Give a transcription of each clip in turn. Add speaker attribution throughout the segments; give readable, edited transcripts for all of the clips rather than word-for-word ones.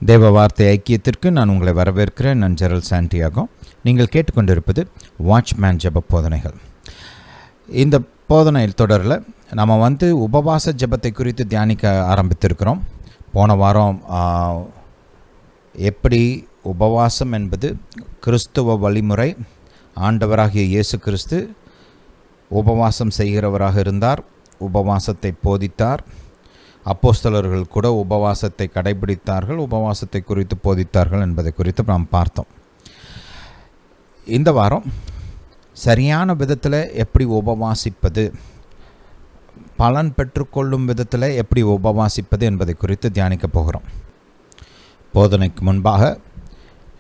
Speaker 1: தேவ வார்த்தை ஐக்கியத்திற்கு நான் உங்களை வரவேற்கிறேன். நான் ஜெரல் சாண்டியாகோ. நீங்கள் கேட்டுக்கொண்டிருப்பது வாட்ச்மேன் ஜெப போதனைகள். இந்த போதனை தொடரில் நம்ம உபவாச ஜெபத்தை குறித்து தியானிக்க ஆரம்பித்திருக்கிறோம். போன வாரம் எப்படி உபவாசம் என்பது கிறிஸ்துவ வழிமுறை, ஆண்டவராகிய இயேசு கிறிஸ்து உபவாசம் செய்கிறவராக இருந்தார், உபவாசத்தை போதித்தார். அப்போஸ்தலர்கள் கூட உபவாசத்தை கடைபிடித்தார்கள், உபவாசத்தை குறித்து போதித்தார்கள் என்பதை குறித்து நாம் பார்த்தோம். இந்த வாரம் சரியான விதத்தில் எப்படி உபவாசிப்பது, பலன் பெற்றுக்கொள்ளும் விதத்தில் எப்படி உபவாசிப்பது என்பதை குறித்து தியானிக்க போகிறோம். போதனைக்கு முன்பாக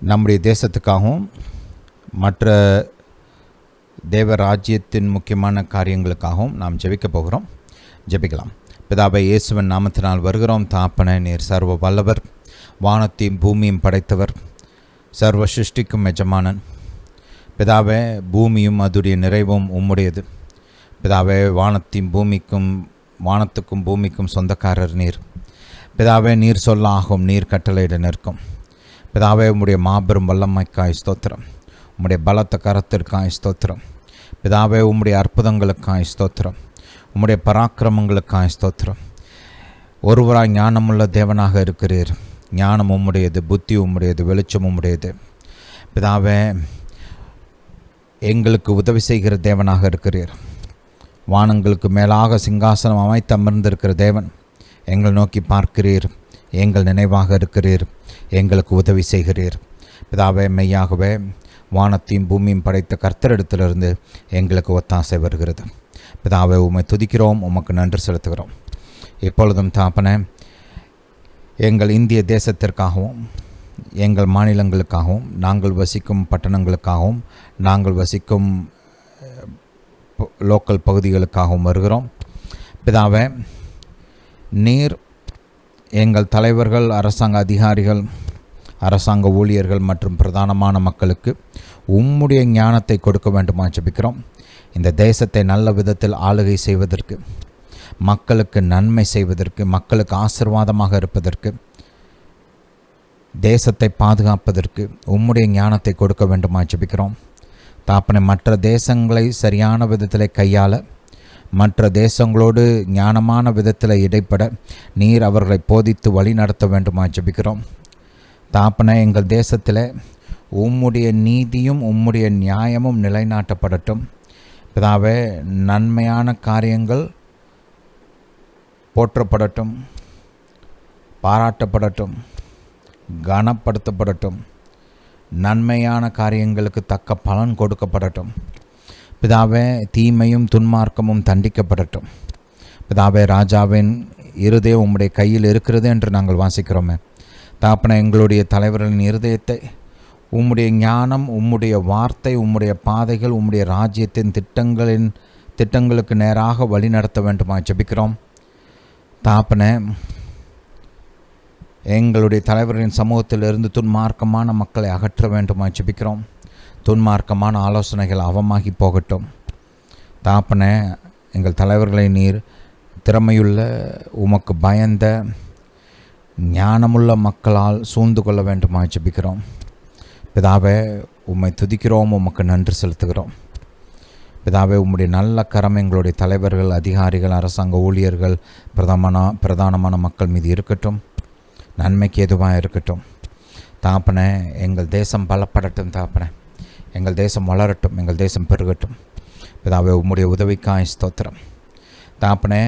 Speaker 1: நம்முடைய தேசத்துக்காகவும் மற்ற தேவ ராஜ்யத்தின் முக்கியமான காரியங்களுக்காகவும் நாம் ஜெபிக்க போகிறோம். ஜெபிக்கலாம். பிதாவை, இயேசுவின் நாமத்தினால் வருகிறோம். தாப்பனே, நீர் சர்வ வல்லவர், வானத்தையும் பூமியும் படைத்தவர், சர்வ சிருஷ்டிக்கும் எஜமானன். பிதாவே, பூமியும் அதுடைய நிறைவும் உம்முடையது. பிதாவே, வானத்துக்கும் பூமிக்கும் சொந்தக்காரர் நீர். பிதாவே, நீர் சொல்ல ஆகும், நீர் கட்டளையிட நிற்கும். பிதாவே, உம்முடைய மாபெரும் வல்லமைக்காய் ஸ்தோத்திரம், உம்முடைய பலத்த கரத்திற்காய் ஸ்தோத்திரம். பிதாவே, உம்முடைய அற்புதங்களுக்காய் ஸ்தோத்திரம், உம்முடைய பராக்கிரமங்களுக்காய் ஸ்தோத்திரம். ஒருவராய் ஞானமுள்ள தேவனாக இருக்கிறீர். ஞானம் உம்முடையது, புத்தி உம்முடையது, வெளிச்சம் உம்முடையது. பிதாவே, எங்களுக்கு உதவி செய்கிற தேவனாக இருக்கிறீர். வானங்களுக்கு மேலாக சிங்காசனம் அமைத்து அமர்ந்திருக்கிற தேவன், எங்கள் நோக்கி பார்க்கிறீர், எங்கள் நினைவாக இருக்கிறீர், எங்களுக்கு உதவி செய்கிறீர். பிதாவே, மெய்யாகவே வானத்தையும் பூமியும் படைத்த கர்த்தரிடத்திலிருந்து எங்களுக்கு ஒத்தாசை வருகிறது. பிதாவே, உம்மை துதிக்கிறோம், உமக்கு நன்றி செலுத்துகிறோம். எப்பொழுதும் தாப்பனே, எங்கள் இந்திய தேசத்திற்காகவும் எங்கள் மாநிலங்களுக்காகவும் நாங்கள் வசிக்கும் பட்டணங்களுக்காகவும் நாங்கள் வசிக்கும் லோக்கல் பகுதிகளுக்காகவும் வருகிறோம். பிதாவே, நீர் எங்கள் தலைவர்கள், அரசாங்க அதிகாரிகள், அரசாங்க ஊழியர்கள் மற்றும் பிரதானமான மக்களுக்கு உம்முடைய ஞானத்தை கொடுக்க வேண்டுமா ஜெபிக்கிறோம். இந்த தேசத்தை நல்ல விதத்தில் ஆளுகை செய்வதற்கு, மக்களுக்கு நன்மை செய்வதற்கு, மக்களுக்கு ஆசீர்வாதமாக இருப்பதற்கு, தேசத்தை பாதுகாப்பதற்கு உம்முடைய ஞானத்தை கொடுக்க வேண்டுமா ஜெபிக்கிறோம். தாப்பனை, மற்ற தேசங்களை சரியான விதத்தில் கையாள, மற்ற தேசங்களோடு ஞானமான விதத்தில் இடைப்பட நீர் அவர்களை போதித்து வழி நடத்த வேண்டுமா ஜெபிக்கிறோம். தாப்பனை, எங்கள் தேசத்தில் உம்முடைய நீதியும் உம்முடைய நியாயமும் நிலைநாட்டப்படட்டும். பிதாவே, நன்மையான காரியங்கள் போற்றப்படட்டும், பாராட்டப்படட்டும், கனப்படுத்தப்படட்டும். நன்மையான காரியங்களுக்கு தக்க பலன் கொடுக்கப்படட்டும். பிதாவே, தீமையும் துன்மார்க்கமும் தண்டிக்கப்படட்டும். பிதாவே, ராஜாவின் இருதயம் உம்முடைய கையில் இருக்கிறது என்று நாங்கள் வாசிக்கிறோமே. தாப்பனை, எங்களுடைய தலைவர்களின் இருதயத்தை உம்முடைய ஞானம், உம்முடைய வார்த்தை, உம்முடைய பாதைகள், உம்முடைய ராஜ்யத்தின் திட்டங்களுக்கு நேராக வழி நடத்த வேண்டுமா ஜெபிக்கிறோம். தாப்பனை, எங்களுடைய தலைவர்களின் சமூகத்திலிருந்து துன்மார்க்கமான மக்களை அகற்ற வேண்டுமா ஜெபிக்கிறோம். துன்மார்க்கமான ஆலோசனைகள் அவமாகி போகட்டும். தாப்பனை, எங்கள் தலைவர்களை நீர் திறமையுள்ள, உமக்கு பயந்த, ஞானமுள்ள மக்களால் சூழ்ந்து கொள்ள வேண்டுமா ஜெபிக்கிறோம். பிதாவே, உம்மை துதிக்கிறோம், உமக்கு நன்றி செலுத்துகிறோம். பிதாவே, உம்முடைய நல்ல கரம் எங்களுடைய தலைவர்கள், அதிகாரிகள், அரசாங்க ஊழியர்கள், பிரதானமான மக்கள் மீது இருக்கட்டும். நன்மைக்கு எதுவாக இருக்கட்டும். தாப்பனை, எங்கள் தேசம் பலப்படட்டும். தாப்பனை, எங்கள் தேசம் வளரட்டும், எங்கள் தேசம் பெருகட்டும். பிதாவே, உம்முடைய உதவிக்காய் ஸ்தோத்திரம். தாப்பனை,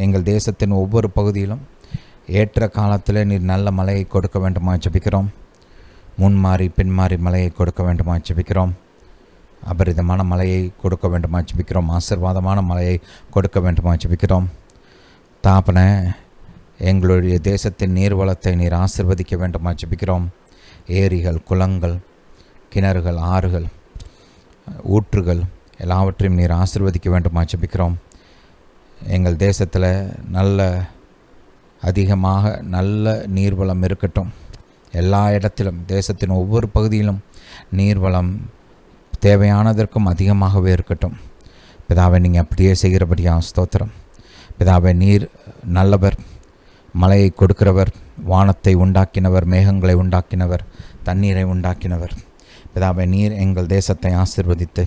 Speaker 1: எங்கள் தேசத்தின் ஒவ்வொரு பகுதியிலும் ஏற்ற காலத்தில் நீர் நல்ல மழையை கொடுக்க வேண்டுமா ஜெபிக்கிறோம். முன்மாறி பின்மாறி மழையை கொடுக்க வேண்டுமா ஜெபிக்கிறோம். அபரிதமான மழையை கொடுக்க வேண்டுமா ஜெபிக்கிறோம். ஆசீர்வாதமான மழையை கொடுக்க வேண்டுமா ஜெபிக்கிறோம். தாப்பனை, எங்களுடைய தேசத்தின் நீர்வளத்தை நீர் ஆசீர்வதிக்க வேண்டுமா ஜெபிக்கிறோம். ஏரிகள், குளங்கள், கிணறுகள், ஆறுகள், ஊற்றுகள் எல்லாவற்றையும் நீர் ஆசீர்வதிக்க வேண்டுமா ஜெபிக்கிறோம். எங்கள் தேசத்தில் அதிகமாக நல்ல நீர்வளம் இருக்கட்டும். எல்லா இடத்திலும், தேசத்தின் ஒவ்வொரு பகுதியிலும் நீர்வளம் தேவையானதற்கும் அதிகமாகவே இருக்கட்டும். பிதாவை, நீங்கள் அப்படியே செய்கிறபடியா ஸ்தோத்திரம். பிதாவை, நீர் நல்லவர், மழையை கொடுக்கிறவர், வானத்தை உண்டாக்கினவர், மேகங்களை உண்டாக்கினவர், தண்ணீரை உண்டாக்கினவர். பிதாவே, நீர் எங்கள் தேசத்தை ஆசீர்வதித்து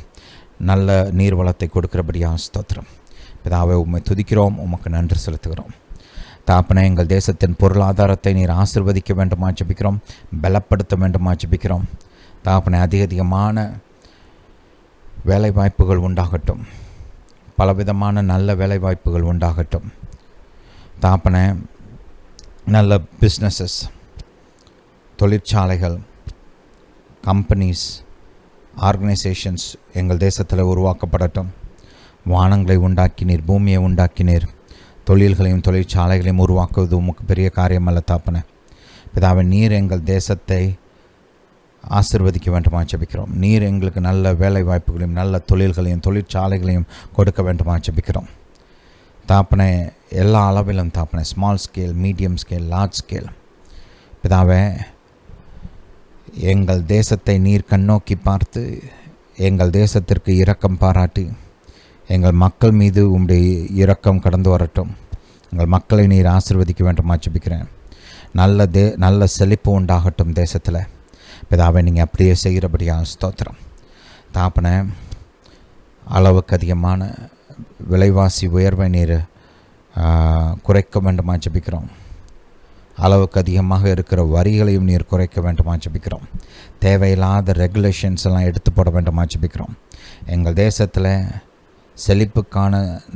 Speaker 1: நல்ல நீர்வளத்தை கொடுக்கிறபடியாக ஸ்தோத்திரம். பிதாவே, உம்மை துதிக்கிறோம், உமக்கு நன்றி செலுத்துகிறோம். தாப்பனே, எங்கள் தேசத்தின் பொருளாதாரத்தை நீர் ஆசீர்வதிக்க வேண்டுமா ஜெபிக்கிறோம், பலப்படுத்த வேண்டுமா ஜெபிக்கிறோம். தாப்பனே, அதிகமான வேலைவாய்ப்புகள் உண்டாகட்டும், பலவிதமான நல்ல வேலைவாய்ப்புகள் உண்டாகட்டும். தாப்பனே, நல்ல பிஸ்னஸஸ், தொழிற்சாலைகள், கம்பெனிஸ், ஆர்கனைசேஷன்ஸ் எங்கள் தேசத்தில் உருவாக்கப்படட்டும். வானங்களை உண்டாக்கினீர், பூமியை உண்டாக்கினீர், தொழில்களையும் தொழிற்சாலைகளையும் உருவாக்குவது உமக்கு பெரிய காரியம் அல்ல தாப்பனே. பிதாவே, நீர் எங்கள் தேசத்தை ஆசீர்வதிக்க வேண்டுமா ஜெபிக்கிறோம். நீர் எங்களுக்கு நல்ல வேலை வாய்ப்புகளையும் நல்ல தொழில்களையும் தொழிற்சாலைகளையும் கொடுக்க வேண்டுமா ஜெபிக்கிறோம். தாப்பனே, எல்லா அளவிலும் தாப்பனே, small scale, medium scale, large scale. பிதாவே, எங்கள் தேசத்தை நீர் கண்ணோக்கி பார்த்து எங்கள் தேசத்திற்கு இரக்கம் பாராட்டி எங்கள் மக்கள் மீது உம்முடைய இரக்கம் கடந்து வரட்டும். எங்கள் மக்களை நீர் ஆசீர்வதிக்க வேண்டுமா ஜெபிக்கிறேன். நல்ல செழிப்பு உண்டாகட்டும் தேசத்தில். பிதாவை, நீங்கள் அப்படியே செய்கிறபடியாக ஸ்தோத்திரம். தாப்பனே, அளவுக்கு அதிகமான விலைவாசி உயர்வை நீர் குறைக்க வேண்டுமா ஜெபிக்கிறோம். அளவுக்கு அதிகமாக இருக்கிற வரிகளையும் நீர் குறைக்க வேண்டுமா ஜெபிக்கிறோம். தேவையில்லாத ரெகுலேஷன்ஸ் எல்லாம் எடுத்து போட வேண்டுமா ஜெபிக்கிறோம். எங்கள் தேசத்தில் செழிப்புக்கான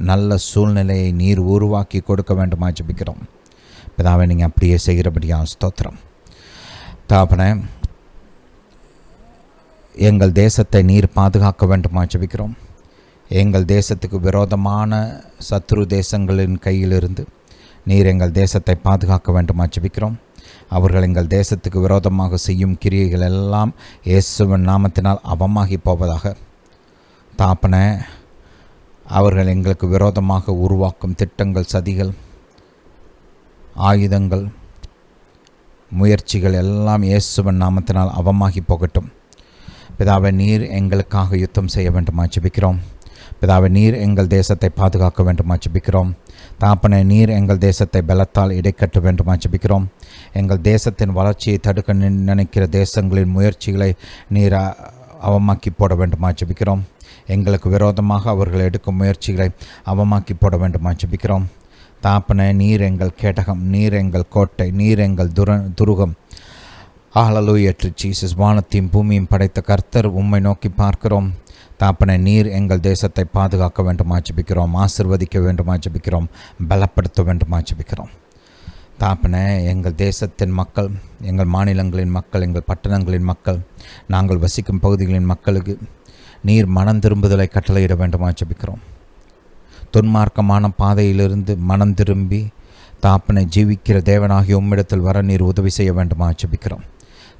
Speaker 1: நல்ல சூழ்நிலையை நீர் உருவாக்கி கொடுக்க வேண்டுமா ஜெபிக்கிறோம். பிதாவை, நீங்கள் அப்படியே செய்கிறபடியாக ஸ்தோத்திரம். தாப்பனே, எங்கள் தேசத்தை நீர் பாதுகாக்க வேண்டுமா ஜெபிக்கிறோம். எங்கள் தேசத்துக்கு விரோதமான சத்ரு தேசங்களின் கையிலிருந்து நீர் எங்கள் தேசத்தை பாதுகாக்க வேண்டுமா ஜெபிக்கிறோம். அவர்கள் எங்கள் தேசத்துக்கு விரோதமாக செய்யும் கிரியைகள் எல்லாம் இயேசுவின் நாமத்தினால் அவமாகி போவதாக. தாப்பனே, அவர்கள் எங்களுக்கு விரோதமாக உருவாக்கும் திட்டங்கள், சதிகள், ஆயுதங்கள், முயற்சிகள் எல்லாம் இயேசுவின் நாமத்தினால் அவமாகி போகட்டும். பிதாவை, நீர் எங்களுக்காக யுத்தம் செய்ய வேண்டுமா ஜெபிக்கிறோம். பிதாவை, நீர் எங்கள் தேசத்தை பாதுகாக்க வேண்டுமா ஜெபிக்கிறோம். தாப்பனே, நீர் எங்கள் தேசத்தை பலத்தால் இடைக்கட்ட வேண்டுமா ஜெபிக்கிறோம். எங்கள் தேசத்தின் வளர்ச்சியை தடுக்க நினைக்கிற தேசங்களின் முயற்சிகளை நீர் அவமாக்கி போட வேண்டுமா ஜெபிக்கிறோம். எங்களுக்கு விரோதமாக அவர்கள் எடுக்கும் முயற்சிகளை அவமாக்கி போட வேண்டுமா ஜெபிக்கிறோம். தாப்பனே, நீர் எங்கள் கேடகம், நீர் எங்கள் கோட்டை, நீர் எங்கள் துருகம். ஹல்லேலூயா டு ஜீசஸ். வானத்தையும் பூமியும் படைத்த கர்த்தர், உம்மை நோக்கி பார்க்கிறோம். தாப்பனே, நீர் எங்கள் தேசத்தை பாதுகாக்க வேண்டுமா ஜெபிக்கிறோம், ஆசீர்வதிக்க வேண்டுமா ஜெபிக்கிறோம், பலப்படுத்த வேண்டுமா ஜெபிக்கிறோம். தாப்பனே, எங்கள் தேசத்தின் மக்கள், எங்கள் மாநிலங்களின் மக்கள், எங்கள் பட்டணங்களின் மக்கள், நாங்கள் வசிக்கும் பகுதிகளின் மக்களுக்கு நீர் மனம் திரும்புதலை கட்டளையிட வேண்டுமா ஜெபிக்கிறோம். துன்மார்க்கமான பாதையிலிருந்து மனம் திரும்பி தாப்பனை ஜீவிக்கிற தேவனாகிய உம்மிடத்தில் வர நீர் உதவி செய்ய வேண்டுமா ஜெபிக்கிறோம்.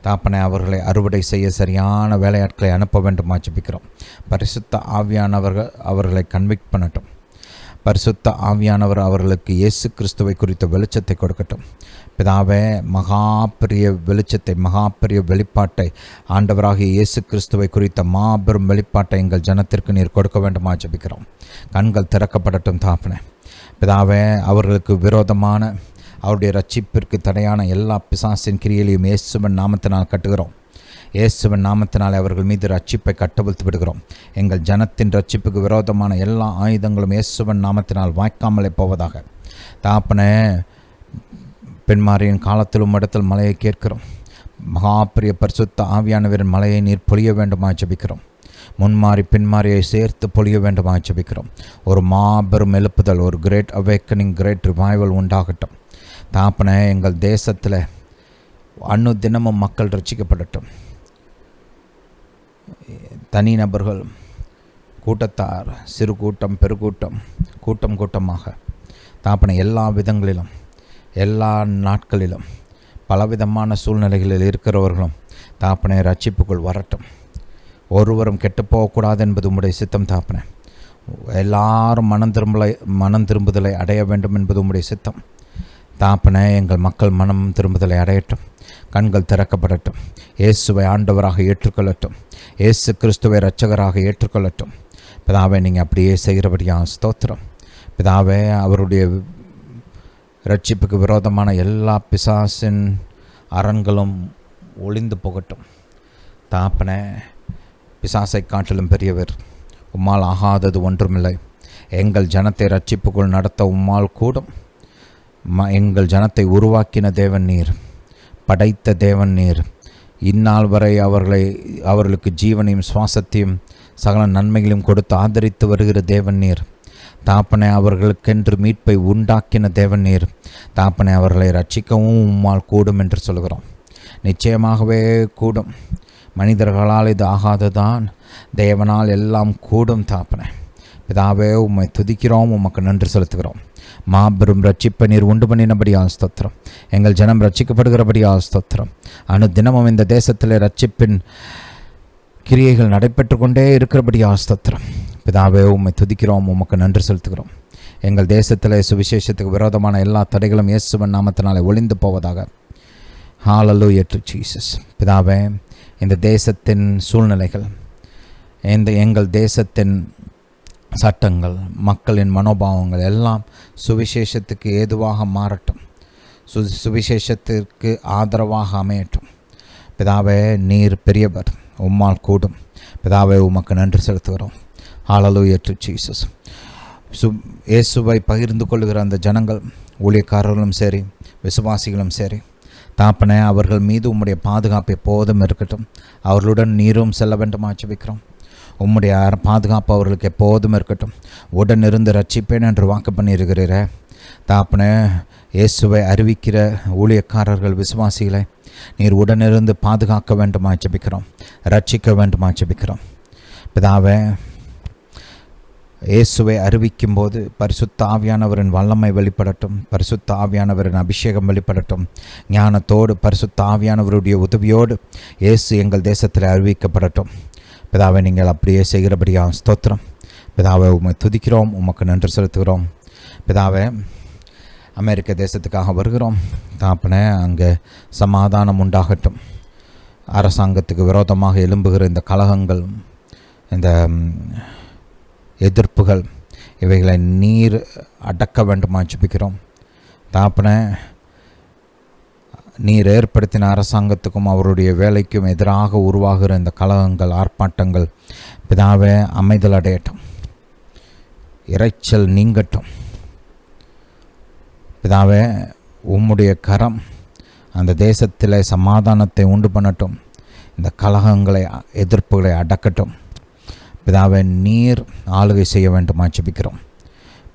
Speaker 1: தாப்பனை, அவர்களை அறுவடை செய்ய சரியான வேலையாட்களை அனுப்ப வேண்டுமா ஜெபிக்கிறோம். பரிசுத்த ஆவியானவர்கள் அவர்களை கன்விக்ட் பண்ணட்டும். பரிசுத்த ஆவியானவர் அவர்களுக்கு இயேசு கிறிஸ்துவை குறித்த வெளிச்சத்தை கொடுக்கட்டும். பிதாவே, மகாபெரிய வெளிச்சத்தை, மகாபெரிய வெளிப்பாட்டை, ஆண்டவராகிய இயேசு கிறிஸ்துவை குறித்த மாபெரும் வெளிப்பாட்டை எங்கள் ஜனத்திற்கு நீர் கொடுக்க வேண்டுமா ஜெபிக்கிறோம். கண்கள் திறக்கப்படட்டும் தாப்பனே. பிதாவே, அவர்களுக்கு விரோதமான அவருடைய ரட்சிப்பிற்கு தடையான எல்லா பிசாசின் கிரியைகளையும் இயேசுவின் நாமத்தினால் கட்டுகிறோம். இயேசுவின் நாமத்தினால் அவர்கள் மீது ரட்சிப்பை கட்டவிழ்த்து விடுகிறோம். எங்கள் ஜனத்தின் ரட்சிப்புக்கு விரோதமான எல்லா ஆயுதங்களும் இயேசுவின் நாமத்தினால் வாய்க்காமலே போவதாக. தாப்பனே, பெண்மாரியின் காலத்திலும் இடத்தில் மலையை கேட்கிறோம். மகாபிரிய பரிசுத்த ஆவியானவரின் மலையை நீர் பொழிய வேண்டுமா ஜெபிக்கிறோம். முன்மாறி பின்மாரியை சேர்த்து பொழிய வேண்டுமா ஜெபிக்கிறோம். ஒரு மாபெரும் எழுப்புதல், ஒரு கிரேட் அவேக்கனிங், கிரேட் ரிவைவல் உண்டாகட்டும். தாப்பனே, எங்கள் தேசத்தில் தினமும் மக்கள் ரட்சிக்கப்படட்டும். தனிநபர்கள், கூட்டத்தார், சிறு கூட்டம், பெருக்கூட்டம், கூட்டம் கூட்டமாக தாப்பனை எல்லா விதங்களிலும், எல்லா நாட்களிலும், பலவிதமான சூழ்நிலைகளில் இருக்கிறவர்களும் தாப்பனை ரட்சிப்புக்குள் வரட்டும். ஒருவரும் கெட்டுப்போகக்கூடாது என்பது உம்முடைய சித்தம் தாப்பனை. எல்லாரும் மனம் திரும்புதலை அடைய வேண்டும் என்பது உம்முடைய சித்தம் தாப்பனை. எங்கள் மக்கள் மனம் திரும்புதலை அடையட்டும். கண்கள் திறக்கப்படட்டும். இயேசுவை ஆண்டவராக ஏற்றுக்கொள்ளட்டும். இயேசு கிறிஸ்துவை இரட்சகராக ஏற்றுக்கொள்ளட்டும். பிதாவே, நீங்கள் அப்படியே செய்கிறபடியாக ஸ்தோத்திரம். பிதாவே, அவருடைய ரட்சிப்புக்கு விரோதமான எல்லா பிசாசின் அரண்களும் ஒளிந்து போகட்டும். தாப்பனே, பிசாசை காட்டிலும் பெரியவர், உம்மால் ஆகாதது ஒன்றுமில்லை. எங்கள் ஜனத்தை ரட்சிப்புக்குள் நடத்த உம்மால் கூடும். எங்கள் ஜனத்தை உருவாக்கின தேவன் நீர், படைத்த தேவன் நீர். இந்நாள் வரை அவர்களுக்கு ஜீவனையும் சுவாசத்தையும் சகல நன்மைகளையும் கொடுத்து ஆதரித்து வருகிற தேவன் நீர். தாப்பனை, அவர்களுக்கென்று மீட்பை உண்டாக்கின தேவன் நீர். தாப்பனை, அவர்களை ரட்சிக்கவும் உம்மால் கூடும் என்று சொல்கிறோம். நிச்சயமாகவே கூடும். மனிதர்களால் இது ஆகாதுதான், தேவனால் எல்லாம் கூடும். தாப்பனை பிதாவே, உம்மை துதிக்கிறோம், உமக்கு நன்றி செலுத்துகிறோம். மாபெரும் ரட்சிப்பை நீர் உண்டு பண்ணினபடியால் ஸ்தோத்திரம். எங்கள் ஜனம் ரட்சிக்கப்படுகிறபடியால் ஸ்தோத்திரம். தினமும் இந்த தேசத்தில் ரட்சிப்பின் கிரியைகள் நடைபெற்று கொண்டே இருக்கிறபடியால் ஸ்தோத்திரம். பிதாவே, உம்மை துதிக்கிறோம், உமக்கு நன்றி செலுத்துகிறோம். எங்கள் தேசத்தில் சுவிசேஷத்துக்கு விரோதமான எல்லா தடைகளும் இயேசுவின் நாமத்தினாலே ஒளிந்து போவதாக. ஹல்லேலூயா டு ஜீசஸ். பிதாவே, இந்த தேசத்தின் சூழ்நிலைகள், எங்கள் தேசத்தின் சட்டங்கள், மக்களின் மனோபாவங்கள் எல்லாம் சுவிசேஷத்துக்கு ஏதுவாக மாறட்டும், சுவிசேஷத்திற்கு ஆதரவாக அமையட்டும். பிதாவே, நீர் பெரியவர், உம்மால் கூடும். பிதாவே, உமக்கு நன்றி செலுத்துகிறோம். ஹல்லேலூயா டு ஜீசஸ். இயேசுவை பகிர்ந்து கொள்கிற அந்த ஜனங்கள், ஊழியக்காரர்களும் சரி, விசுவாசிகளும் சரி, தாப்பனே, அவர்கள் மீது உம்முடைய பாதுகாப்பு எப்போதும் இருக்கட்டும். அவர்களுடன் நீரும் செல்ல வேண்டும் ஆட்சேபிக்கிறோம். உம்முடைய பாதுகாப்பு அவர்களுக்கு எப்போதும் இருக்கட்டும். உடன் இருந்து ரட்சிப்பேன் என்று வாக்கு பண்ணியிருக்கிறீர. தாப்பனே, இயேசுவை அறிவிக்கிற ஊழியக்காரர்கள், விசுவாசிகளை நீர் உடனிருந்து பாதுகாக்க வேண்டும் ஆட்சேபிக்கிறோம், ரட்சிக்க வேண்டும் ஆட்சேபிக்கிறோம். பிதாவே, இயேசுவை அறிவிக்கும் போது பரிசுத்த ஆவியானவரின் வல்லமை வெளிப்படட்டும், பரிசுத்த ஆவியானவரின் அபிஷேகம் வெளிப்படட்டும். ஞானத்தோடு பரிசுத்த ஆவியானவருடைய உதவியோடு இயேசு எங்கள் தேசத்தில் அறிவிக்கப்படட்டும். பிதாவை, நீங்கள் அப்படியே செய்கிறபடியாக ஸ்தோத்திரம். பிதாவை, உம்மை துதிக்கிறோம், உமக்கு நன்றி செலுத்துகிறோம். பிதாவே, அமெரிக்க தேசத்துக்காக வருகிறோம். தாப்பனே, அங்கே சமாதானம் உண்டாகட்டும். அரசாங்கத்துக்கு விரோதமாக எழும்புகிற இந்த கலகங்கள், இந்த எதிர்ப்புகள், இவைகளை நீர் அடக்க வேண்டுமா ஜெபிக்கிறோம். தாப்பனே, நீர் ஏற்படுத்தின அரசாங்கத்துக்கும் அவருடைய வேலைக்கும் எதிராக உருவாகிற இந்த கலகங்கள், ஆர்ப்பாட்டங்கள், பிதாவே, அமைதல் அடையட்டும், இறைச்சல் நீங்கட்டும். பிதாவே, உம்முடைய கரம் அந்த தேசத்தில் சமாதானத்தை உண்டு பண்ணட்டும். இந்த கலகங்களை, எதிர்ப்புகளை அடக்கட்டும். பிதாவே, நீர் ஆளுகை செய்ய வேண்டும் ஆட்சேபிக்கிறோம்.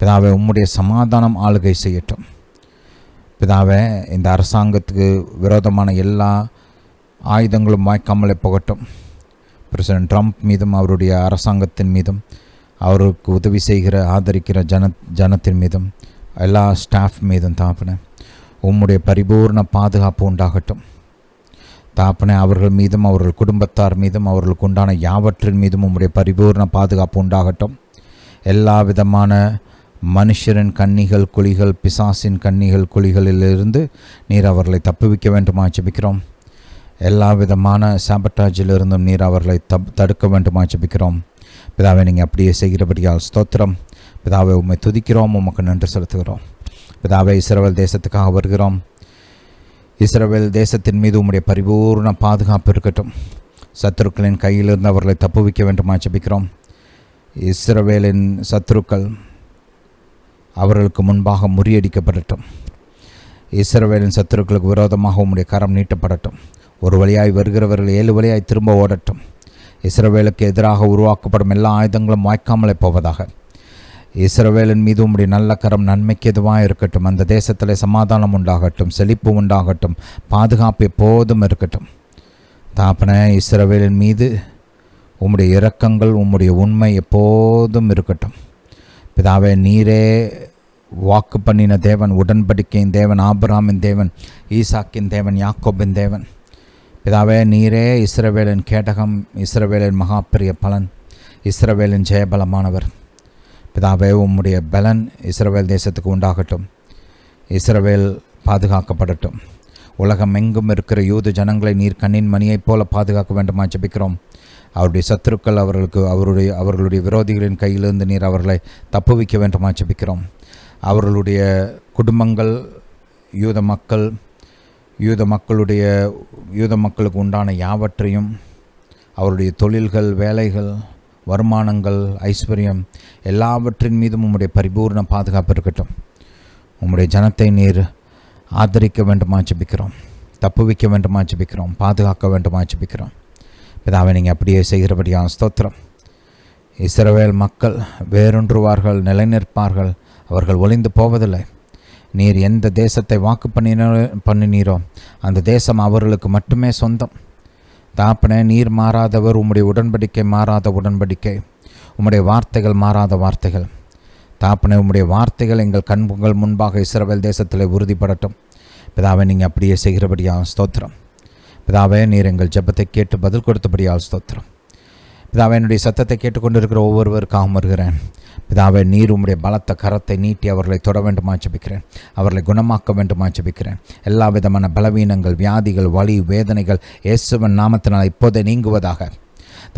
Speaker 1: பிதாவே, உம்முடைய சமாதானம் ஆளுகை செய்யட்டும். பிதாவே, இந்த அரசாங்கத்துக்கு விரோதமான எல்லா ஆயுதங்களும் வாய்க்காமலே போகட்டும். பிரசிடென்ட் ட்ரம்ப் மீதும் அவருடைய அரசாங்கத்தின் மீதும் அவருக்கு உதவி செய்கிற ஆதரிக்கிற ஜனத்தின் மீதும் எல்லா ஸ்டாஃப் மீதும் தாப்பனே, உம்முடைய பரிபூர்ண பாதுகாப்பு உண்டாகட்டும். தாப்பனே, அவர்கள் மீதும் அவர்கள் குடும்பத்தார் மீதும் அவர்களுக்கு உண்டான யாவற்றின் மீதும் உம்முடைய பரிபூர்ண பாதுகாப்பு உண்டாகட்டும். எல்லா விதமான மனுஷரின் கன்னிகள் குழிகள், பிசாசின் கன்னிகள் குழிகளிலிருந்து நீர் அவர்களை தப்புவிக்க வேண்டுமா ஜெபிக்கிறோம். எல்லா விதமான சாபட்டாஜிலிருந்தும் நீர் அவர்களை தடுக்க வேண்டுமா ஜெபிக்கிறோம். பிதாவை, நீங்கள் அப்படியே செய்கிறபடியால் ஸ்தோத்திரம். பிதாவை, உம்மை துதிக்கிறோம், உமக்கு நன்றி செலுத்துகிறோம். பிதாவை, இஸ்ரவேல் தேசத்துக்காக வருகிறோம். இஸ்ரவேல் தேசத்தின் மீது உம்முடைய பரிபூர்ண பாதுகாப்பு இருக்கட்டும். சத்துருக்களின் கையிலிருந்து அவர்களை தப்புவிக்க வேண்டுமா ஜெபிக்கிறோம். இஸ்ரவேலின் சத்துருக்கள் அவர்களுக்கு முன்பாக முறியடிக்கப்படட்டும். இஸ்ரவேலின் சத்துருக்களுக்கு விரோதமாக உம்முடைய கரம் நீட்டப்படட்டும். ஒரு வழியாய் வருகிறவர்கள் 7 வழியாய் திரும்ப ஓடட்டும். இஸ்ரவேலுக்கு எதிராக உருவாக்கப்படும் எல்லா ஆயுதங்களும் வாய்க்காமலே போவதாக. இஸ்ரவேலின் மீது உம்முடைய நல்ல கரம் நன்மைக்கு எதுவாக இருக்கட்டும். அந்த தேசத்தில் சமாதானம் உண்டாகட்டும், செழிப்பு உண்டாகட்டும், பாதுகாப்பு எப்போதும் இருக்கட்டும். தாப்பனே, இஸ்ரவேலின் மீது உம்முடைய இரக்கங்கள், உம்முடைய உண்மை எப்போதும் இருக்கட்டும். பிதாவே, நீரே வாக்கு பண்ணின தேவன், உடன்படிக்கையின் தேவன், ஆபிரகாமின் தேவன், ஈசாக்கின் தேவன், யாக்கோபின் தேவன். பிதாவே, நீரே இஸ்ரவேலின் கேடகம், இஸ்ரவேலின் மகாபெரிய பலன், இஸ்ரவேலின் ஜெயபலமானவர். பிதாவே, உம்முடைய பலன் இஸ்ரவேல் தேசத்துக்கு உண்டாகட்டும். இஸ்ரவேல் பாதுகாக்கப்படட்டும். உலகம் எங்கும் இருக்கிற யூத ஜனங்களை நீர் கண்ணின் மணியைப் போல பாதுகாக்க வேண்டுமா ஜெபிக்கிறோம். அவருடைய சத்துருக்கள், அவர்களுடைய விரோதிகளின் கையிலிருந்து நீர் அவர்களை தப்புவிக்க வேண்டுமா ஜெபிக்கிறோம். அவர்களுடைய குடும்பங்கள், யூத மக்களுக்கு உண்டான யாவற்றையும், அவருடைய தொழில்கள், வேலைகள், வருமானங்கள், ஐஸ்வர்யம் எல்லாவற்றின் மீதும் உம்முடைய பரிபூர்ண பாதுகாப்பு இருக்கட்டும். உம்முடைய ஜனத்தை நீர் ஆதரிக்க வேண்டுமா ஜெபிக்கிறோம், தப்புவிக்க வேண்டுமா ஜெபிக்கிறோம், பாதுகாக்க வேண்டுமா ஜெபிக்கிறோம். பிதாவை நீங்கள் அப்படியே செய்கிறபடியாக ஸ்தோத்திரம். இஸ்ரவேல் மக்கள் வேரூன்றுவார்கள், நிலைநிற்பார்கள், அவர்கள் ஒளிந்து போவதில்லை. நீர் எந்த தேசத்தை வாக்கு பண்ணினீரோ அந்த தேசம் அவர்களுக்கு மட்டுமே சொந்தம். தாப்பனே, நீர் மாறாதவர், உம்முடைய உடன்படிக்கை மாறாத உடன்படிக்கை, உம்முடைய வார்த்தைகள் மாறாத வார்த்தைகள். தாப்பனே, உம்முடைய வார்த்தைகள் எங்கள் கண்கள் முன்பாக இஸ்ரவேல் தேசத்தில் உறுதிப்படட்டும். பிதாவை நீங்கள் அப்படியே செய்கிறபடியாக ஸ்தோத்திரம். பிதாவே, நீர் எங்கள் ஜெபத்தை கேட்டு பதில் கொடுத்தபடியால் ஸ்தோத்திரம். பிதாவே, என்னுடைய சத்தத்தை கேட்டுக்கொண்டிருக்கிற ஒவ்வொருவருக்காகவும் வருகிறேன். பிதாவே, நீர் உம்முடைய பலத்த கரத்தை நீட்டி அவர்களை தொட வேண்டுமா ஜெபிக்கிறேன், அவர்களை குணமாக்க வேண்டுமா ஜெபிக்கிறேன். எல்லா விதமான பலவீனங்கள், வியாதிகள், வலி, வேதனைகள் இயேசுவின் நாமத்தினால் இப்போதே நீங்குவதாக.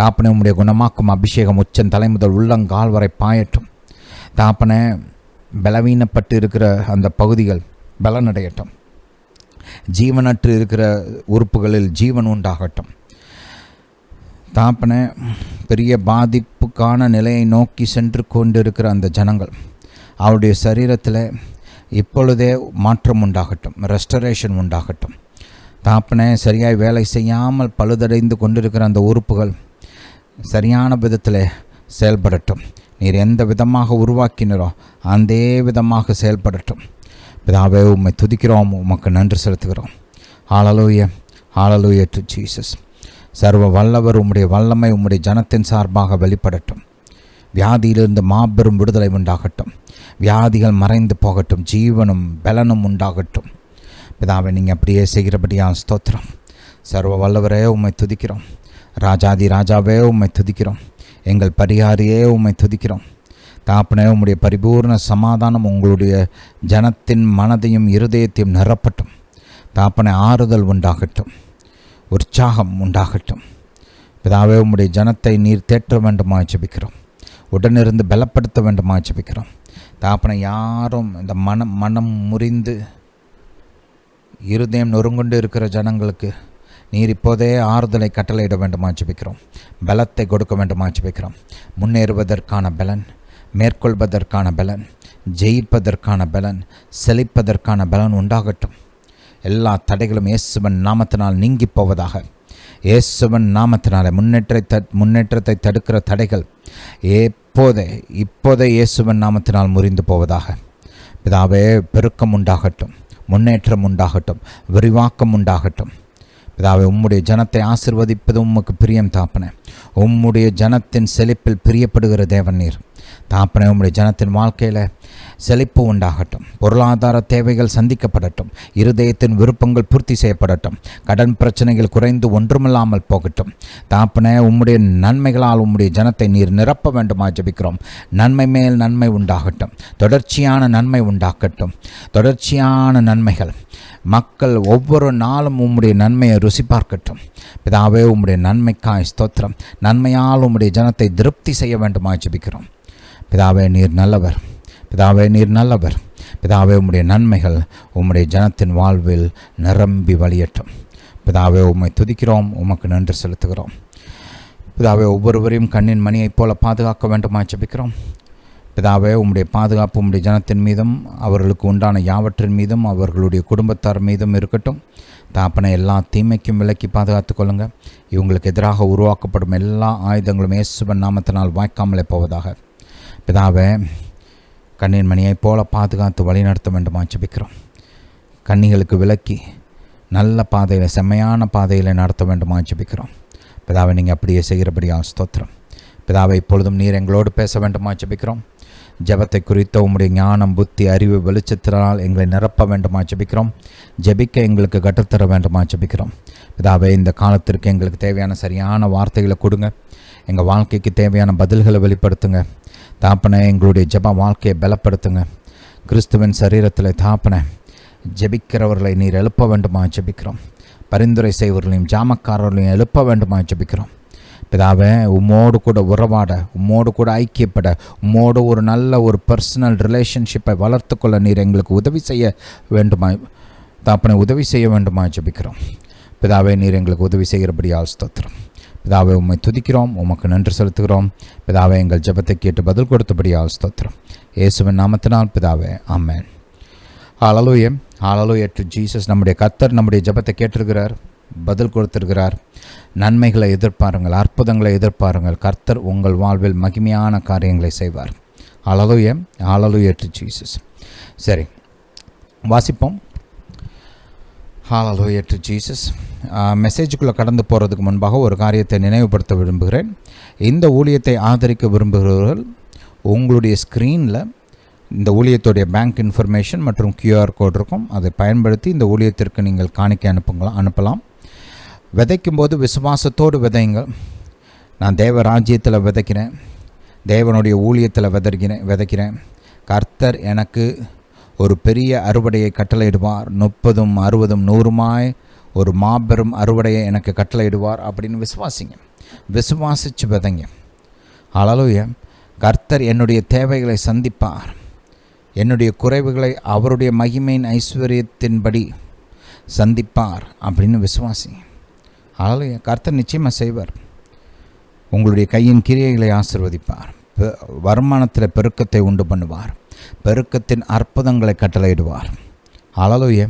Speaker 1: தாப்பனே, உம்முடைய குணமாக்கும் அபிஷேகம் உச்சன் தலை முதல் உள்ளங்கால் வரை பாயட்டும். தாப்பனே, பலவீனப்பட்டு இருக்கிற அந்த பகுதிகள் பலனடையட்டும். ஜீவனற்று இருக்கிற உறுப்புகளில் ஜீவன் உண்டாகட்டும். தாப்பனே, பெரிய பாதிப்புக்கான நிலையை நோக்கி சென்று கொண்டிருக்கிற அந்த ஜனங்கள், அவருடைய சரீரத்தில் இப்பொழுதே மாற்றம் உண்டாகட்டும், ரெஸ்டரேஷன் உண்டாகட்டும். தாப்பனே, சரியாய் வேலை செய்யாமல் பழுதடைந்து கொண்டிருக்கிற அந்த உறுப்புகள் சரியான விதத்தில் செயல்படட்டும். நீர் எந்த விதமாக உருவாக்கினரோ அந்த விதமாக செயல்படட்டும். பிதாவே, உம்மை துதிக்கிறோம், உமக்கு நன்றி செலுத்துகிறோம். ஹல்லேலூயா, ஹல்லேலூயா டு ஜீசஸ். சர்வ வல்லவர், உம்முடைய வல்லமை உம்முடைய ஜனத்தின் சார்பாக வெளிப்படட்டும். வியாதியிலிருந்து மாபெரும் விடுதலை உண்டாகட்டும். வியாதிகள் மறைந்து போகட்டும். ஜீவனும் பலனும் உண்டாகட்டும். பிதாவை, நீங்கள் அப்படியே செய்கிறபடியால் ஸ்தோத்திரம். சர்வ வல்லவரே, உம்மை துதிக்கிறோம். ராஜாதி ராஜாவே, உம்மை துதிக்கிறோம். எங்கள் பரிகாரியே, உம்மை துதிக்கிறோம். தாப்பனே, உம்முடைய பரிபூர்ண சமாதானம் உங்களுடைய ஜனத்தின் மனதையும் இருதயத்தையும் நிரப்பட்டும். தாப்பனே, ஆறுதல் உண்டாகட்டும், உற்சாகம் உண்டாகட்டும். பிதாவே, உம்முடைய ஜனத்தை நீர் தேற்ற வேண்டுமா ஜெபிக்கிறோம். உடனிருந்து பலப்படுத்த வேண்டுமா ஜெபிக்கிறோம். தாப்பனே, யாரும் இந்த மனம் முறிந்து இருதயம் நொறுங்குண்டு இருக்கிற ஜனங்களுக்கு நீர் இப்போதே ஆறுதலை கட்டளையிட வேண்டுமா ஜெபிக்கிறோம். பலத்தை கொடுக்க வேண்டுமா ஜெபிக்கிறோம். முன்னேறுவதற்கான பலன், மேற்கொள்வதற்கான பலன், ஜெயிப்பதற்கான பலன், செழிப்பதற்கான பலன் உண்டாகட்டும். எல்லா தடைகளும் இயேசுவின் நாமத்தினால் நீங்கி போவதாக. இயேசுவின் நாமத்தினாலே முன்னேற்றத்தை தடுக்கிற தடைகள் இப்போதே இயேசுவின் நாமத்தினால் முறிந்து போவதாக. பிதாவே, பெருக்கம் உண்டாகட்டும், முன்னேற்றம் உண்டாகட்டும், விரிவாக்கம் உண்டாகட்டும். பிதாவே, உம்முடைய ஜனத்தை ஆசீர்வதிப்பது உமக்கு பிரியம் தாப்பனே. உம்முடைய ஜனத்தின் செழிப்பில் பிரியப்படுகிற தேவன் நீர். தாப்பனே, உம்முடைய ஜனத்தின் வாழ்க்கையில் செழிப்பு உண்டாகட்டும். பொருளாதார தேவைகள் சந்திக்கப்படட்டும். இருதயத்தின் விருப்பங்கள் பூர்த்தி செய்யப்படட்டும். கடன் பிரச்சனைகள் குறைந்து ஒன்றுமில்லாமல் போகட்டும். தாப்பனே, உம்முடைய நன்மைகளால் உம்முடைய ஜனத்தை நீர் நிரப்ப வேண்டுமா ஜெபிக்கிறோம். நன்மை மேல் நன்மை உண்டாகட்டும். தொடர்ச்சியான நன்மை உண்டாகட்டும். தொடர்ச்சியான நன்மைகள். மக்கள் ஒவ்வொரு நாளும் உம்முடைய நன்மையை ருசி பார்க்கட்டும். பிதாவே, உம்முடைய நன்மைக்காய் ஸ்தோத்திரம். நன்மையால் உம்முடைய ஜனத்தை திருப்தி செய்ய வேண்டுமா ஜெபிக்கிறோம். பிதாவே, நீர் நல்லவர். பிதாவே, நீர் நல்லவர். பிதாவே, உம்முடைய நன்மைகள் உம்முடைய ஜனத்தின் வாழ்வில் நிரம்பி வழியட்டும். பிதாவே, உம்மை துதிக்கிறோம், உமக்கு நன்றி செலுத்துகிறோம். பிதாவே, ஒவ்வொருவரையும் கண்ணின் மணியைப் போல பாதுகாக்க வேண்டுமா ஜெபிக்கிறோம். பிதாவே, உம்முடைய பாதுகாப்பு உம்முடைய ஜனத்தின் மீதும், அவர்களுக்கு உண்டான யாவற்றின் மீதும், அவர்களுடைய குடும்பத்தார் மீதும் இருக்கட்டும். தாப்பனை, எல்லா தீமைக்கும் விலக்கி பாதுகாத்து கொள்ளுங்கள். இவங்களுக்கு எதிராக உருவாக்கப்படும் எல்லா ஆயுதங்களும் இயேசுவின் நாமத்தினால் வாய்க்காமலே போவதாக. பிதாவே, கண்ணின் மணியைப் போல பாதுகாத்து வழிநடத்த வேண்டுமா ஜெபிக்கிறோம். கன்னிகளுக்கு விலக்கி நல்ல பாதையில், செம்மையான பாதையில் நடத்த வேண்டுமா ஜெபிக்கிறோம். பிதாவை, நீங்கள் அப்படியே செய்கிறபடியாக ஸ்தோத்திரம். பிதாவை, இப்பொழுதும் நீர் எங்களோடு பேச வேண்டுமா ஜெபிக்கிறோம். ஜெபத்தை குறித்த உம்முடைய ஞானம், புத்தி, அறிவு, வெளிச்சத்தினால் எங்களை நிரப்ப வேண்டுமா ஜெபிக்கிறோம். ஜெபிக்க எங்களுக்கு கற்றுத்தர வேண்டுமா ஜெபிக்கிறோம். பிதாவே, இந்த காலத்திற்கு எங்களுக்கு தேவையான சரியான வார்த்தைகளை கொடுங்க. எங்கள் வாழ்க்கைக்கு தேவையான பதில்களை வெளிப்படுத்துங்க. தாப்பனை, எங்களுடைய ஜெப வாழ்க்கையை பலப்படுத்துங்க. கிறிஸ்துவின் சரீரத்தில் தாப்பனை ஜெபிக்கிறவர்களை நீர் எழுப்ப வேண்டுமா ஜெபிக்கிறோம். பரிந்துரை செய்வர்களையும் ஜாமக்காரர்களையும் எழுப்ப வேண்டுமா ஜெபிக்கிறோம். பிதாவே, உம்மோடு கூட உறவாட, உம்மோடு கூட ஐக்கியப்பட, உம்மோடு ஒரு நல்ல ஒரு பர்சனல் ரிலேஷன்ஷிப்பை வளர்த்து கொள்ள நீர் எங்களுக்கு உதவி செய்ய வேண்டுமா தாப்பனை உதவி செய்ய வேண்டுமா ஜெபிக்கிறோம். பிதாவே, நீர் எங்களுக்கு உதவி செய்கிறபடியால் ஸ்தோத்திரம். பிதாவே, உம்மை துதிக்கிறோம், உமக்கு நன்றி செலுத்துகிறோம். பிதாவே, எங்கள் ஜெபத்தை கேட்டு பதில் கொடுத்தபடியால் ஸ்தோத்திரம். இயேசுவின் நாமத்தினால் பிதாவே, ஆமென். ஹல்லேலூயா, ஹல்லேலூயா டு ஜீசஸ். நம்முடைய கர்த்தர் நம்முடைய ஜெபத்தை கேட்டிருக்கிறார், பதில் கொடுத்திருக்கிறார். நன்மைகளை எதிர்பாருங்கள், அற்புதங்களை எதிர்பாருங்கள். கர்த்தர் உங்கள் வாழ்வில் மகிமையான காரியங்களை செய்வார். ஹல்லேலூயா, ஹல்லேலூயா டு ஜீசஸ். சரி, வாசிப்போம். ஹல்லேலூயா டு ஜீசஸ். மெசேஜுக்குள்ளே கடந்து போகிறதுக்கு முன்பாக ஒரு காரியத்தை நினைவுபடுத்த விரும்புகிறேன். இந்த ஊழியத்தை ஆதரிக்க விரும்புகிறவர்கள் உங்களுடைய ஸ்க்ரீனில் இந்த ஊழியத்துடைய பேங்க் இன்ஃபர்மேஷன் மற்றும் QR கோட் இருக்கும். அதை பயன்படுத்தி இந்த ஊழியத்திற்கு நீங்கள் காணிக்கை அனுப்பலாம். விதைக்கும் போது விசுவாசத்தோடு விதைங்கள். நான் தேவ ராஜ்யத்தில் விதைக்கிறேன், தேவனுடைய ஊழியத்தில் விதைக்கிறேன். கர்த்தர் எனக்கு ஒரு பெரிய அறுவடையை கட்டளையிடுவார். 30, 60, 100 ஒரு மாபெரும் அறுவடையை எனக்கு கட்டளையிடுவார் அப்படின்னு விசுவாசிங்க. விசுவாசித்து விதைங்க. ஹல்லேலூயா. கர்த்தர் என்னுடைய தேவைகளை சந்திப்பார், என்னுடைய குறைவுகளை அவருடைய மகிமையின் ஐஸ்வர்யத்தின்படி சந்திப்பார் அப்படின்னு விசுவாசிங்க. ஹல்லேலூயா. கர்த்தர் நிச்சயமாக செய்வார். உங்களுடைய கையின் கிரியைகளை ஆசீர்வதிப்பார். வருமானத்தில் பெருக்கத்தை உண்டு பண்ணுவார். பெருக்கத்தின் அற்புதங்களை கட்டளையிடுவார். ஹல்லேலூயா,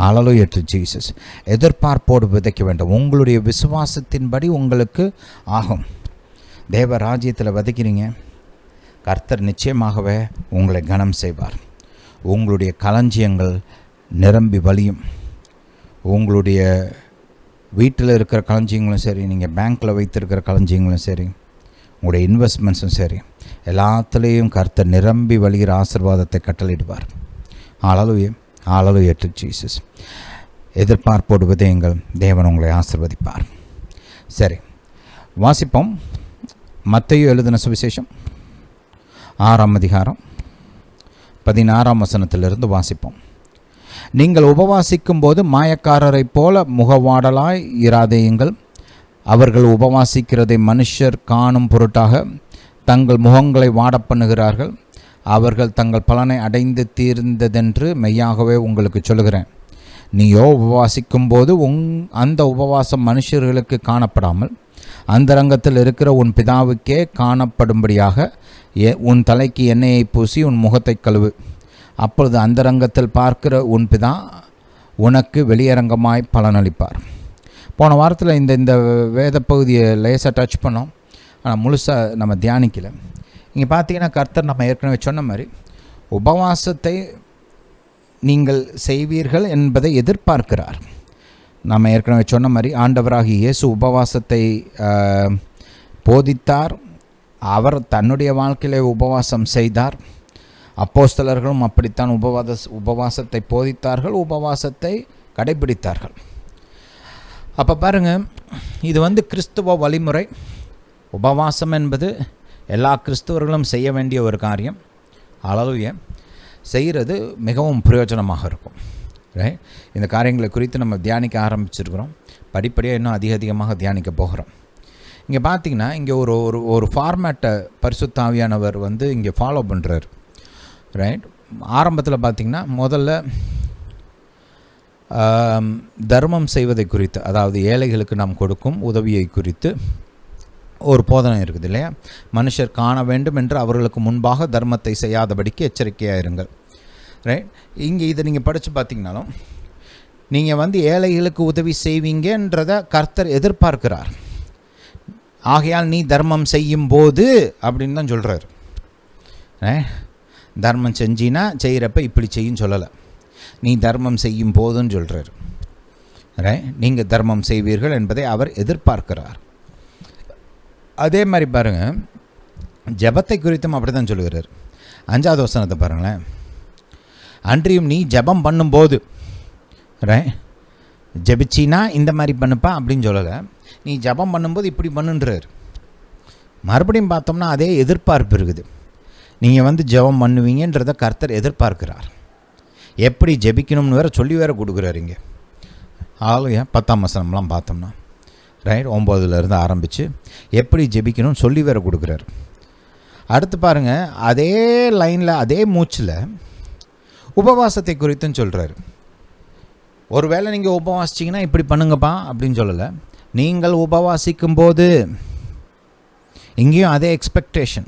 Speaker 1: ஹல்லேலூயா டு ஜீசஸ். எதிர்பார்ப்போடு விதைக்க வேண்டும். உங்களுடைய விசுவாசத்தின்படி உங்களுக்கு ஆகும். தேவ ராஜ்யத்தில் விதைக்கிறீங்க, கர்த்தர் நிச்சயமாகவே உங்களை கனம் செய்வார். உங்களுடைய களஞ்சியங்கள் நிரம்பி வழியும். உங்களுடைய வீட்டில் இருக்கிற களஞ்சியங்களும் சரி, நீங்கள் பேங்க்கில் வைத்திருக்கிற களஞ்சியங்களும் சரி, உங்களுடைய இன்வெஸ்ட்மெண்ட்ஸும் சரி, எல்லாத்துலேயும் கர்த்தர் நிரம்பி வழிகிற ஆசீர்வாதத்தை கட்டளையிடுவார். ஹல்லேலூயா, ஹல்லேலூயா டு ஜீசஸ். எதிர்பார்ப்போடு விதையுங்கள், தேவன் உங்களை ஆசீர்வதிப்பார். சரி, வாசிப்போம். மத்தேயு எழுதின சுவிசேஷம் 6ஆம் அதிகாரம் 16ஆம் வசனத்திலிருந்து வாசிப்போம். நீங்கள் உபவாசிக்கும் போது மாயக்காரரைப் போல முகவாடலாய் இராதேயுங்கள். அவர்கள் உபவாசிக்கிறதை மனுஷர் காணும் பொருட்டாக தங்கள் முகங்களை வாடப் பண்ணுகிறார்கள். அவர்கள் தங்கள் பலனை அடைந்து தீர்ந்ததென்று மெய்யாகவே உங்களுக்கு சொல்லுகிறேன். நீயோ உபவாசிக்கும் போது அந்த உபவாசம் மனுஷர்களுக்கு காணப்படாமல் அந்தரங்கத்தில் இருக்கிற உன் பிதாவுக்கே காணப்படும்படியாக உன் தலைக்கு எண்ணெயை பூசி உன் முகத்தை கழுவு. அப்பொழுது அந்தரங்கத்தில் பார்க்கிற உன் பிதா உனக்கு வெளியரங்கமாய் பலனளிப்பார். போன வாரத்தில் இந்த வேத பகுதியை லேசாக டச் பண்ணோம், ஆனால் முழுசாக நம்ம தியானிக்கலை. இங்கே பார்த்தீங்கன்னா கர்த்தர் நம்ம ஏற்கனவே சொன்ன மாதிரி உபவாசத்தை நீங்கள் செய்வீர்கள் என்பதை எதிர்பார்க்கிறார். நம்ம ஏற்கனவே சொன்ன மாதிரி ஆண்டவராகிய இயேசு உபவாசத்தை போதித்தார். அவர் தன்னுடைய வாழ்க்கையிலே உபவாசம் செய்தார். அப்போஸ்தலர்களும் அப்படித்தான் உபவாசத்தை போதித்தார்கள், உபவாசத்தை கடைபிடித்தார்கள். அப்போ பாருங்கள், இது கிறிஸ்துவ வழிமுறை. உபவாசம் என்பது எல்லா கிறிஸ்தவர்களும் செய்ய வேண்டிய ஒரு காரியம். ஹல்லேலூயா. செய்கிறது மிகவும் பிரயோஜனமாக இருக்கும். ரைட். இந்த காரியங்களை குறித்து நம்ம தியானிக்க ஆரம்பிச்சிருக்கிறோம். படிப்படியாக இன்னும் அதிகமாக தியானிக்க போகிறோம். இங்கே பார்த்திங்கன்னா இங்கே ஒரு ஃபார்மேட்டை பரிசுத்த ஆவியானவர் இங்கே ஃபாலோ பண்ணுறார். ரைட். ஆரம்பத்தில் பார்த்திங்கன்னா முதல்ல தர்மம் செய்வதை குறித்து, அதாவது ஏழைகளுக்கு நாம் கொடுக்கும் உதவியை குறித்து ஒரு போதனை இருக்குது இல்லையா? மனுஷர் காண வேண்டும் என்று அவர்களுக்கு முன்பாக தர்மத்தை செய்யாதபடிக்கு எச்சரிக்கையாக இருங்கள். ரைட். இங்கே இதை நீங்கள் படித்து பார்த்தீங்கன்னாலும் நீங்கள் ஏழைகளுக்கு உதவி செய்வீங்கன்றதை கர்த்தர் எதிர்பார்க்கிறார். ஆகையால் நீ தர்மம் செய்யும் போது அப்படின்னு தான் சொல்கிறார். தர்மம் செஞ்சினா செய்கிறப்ப இப்படி செய்யும் சொல்லலை, நீ தர்மம் செய்யும் போதுன்னு சொல்கிறார். நீங்கள் தர்மம் செய்வீர்கள் என்பதை அவர் எதிர்பார்க்கிறார். அதே மாதிரி பாருங்கள், ஜபத்தை குறித்தும் அப்படி தான் சொல்லுகிறார். 5வது வசனத்தை பாருங்களேன். அன்றியும் நீ ஜபம் பண்ணும்போது, ஜபிச்சின்னா இந்த மாதிரி பண்ணுப்பா அப்படின்னு சொல்லலை, நீ ஜபம் பண்ணும்போது இப்படி பண்ணுன்றார். மறுபடியும் பார்த்தோம்னா அதே எதிர்பார்ப்பு இருக்குது. நீங்கள் ஜபம் பண்ணுவீங்கன்றதை கர்த்தர் எதிர்பார்க்கிறார். எப்படி ஜெபிக்கணும்னு வேறு சொல்லி வேறு கொடுக்குறாரு. இங்கே 10ஆம் வசனம்லாம் பார்த்தோம்னா ரைட், 9லேருந்து ஆரம்பித்து எப்படி ஜெபிக்கணும்னு சொல்லி வேறு கொடுக்குறாரு. அடுத்து பாருங்கள், அதே லைனில் அதே மூச்சில் உபவாசத்தை குறித்தும் சொல்கிறாரு. ஒருவேளை நீங்கள் உபவாசிச்சிங்கன்னா இப்படி பண்ணுங்கப்பா அப்படின்னு சொல்லலை. நீங்கள் உபவாசிக்கும் போது இங்கேயும் அதே எக்ஸ்பெக்டேஷன்.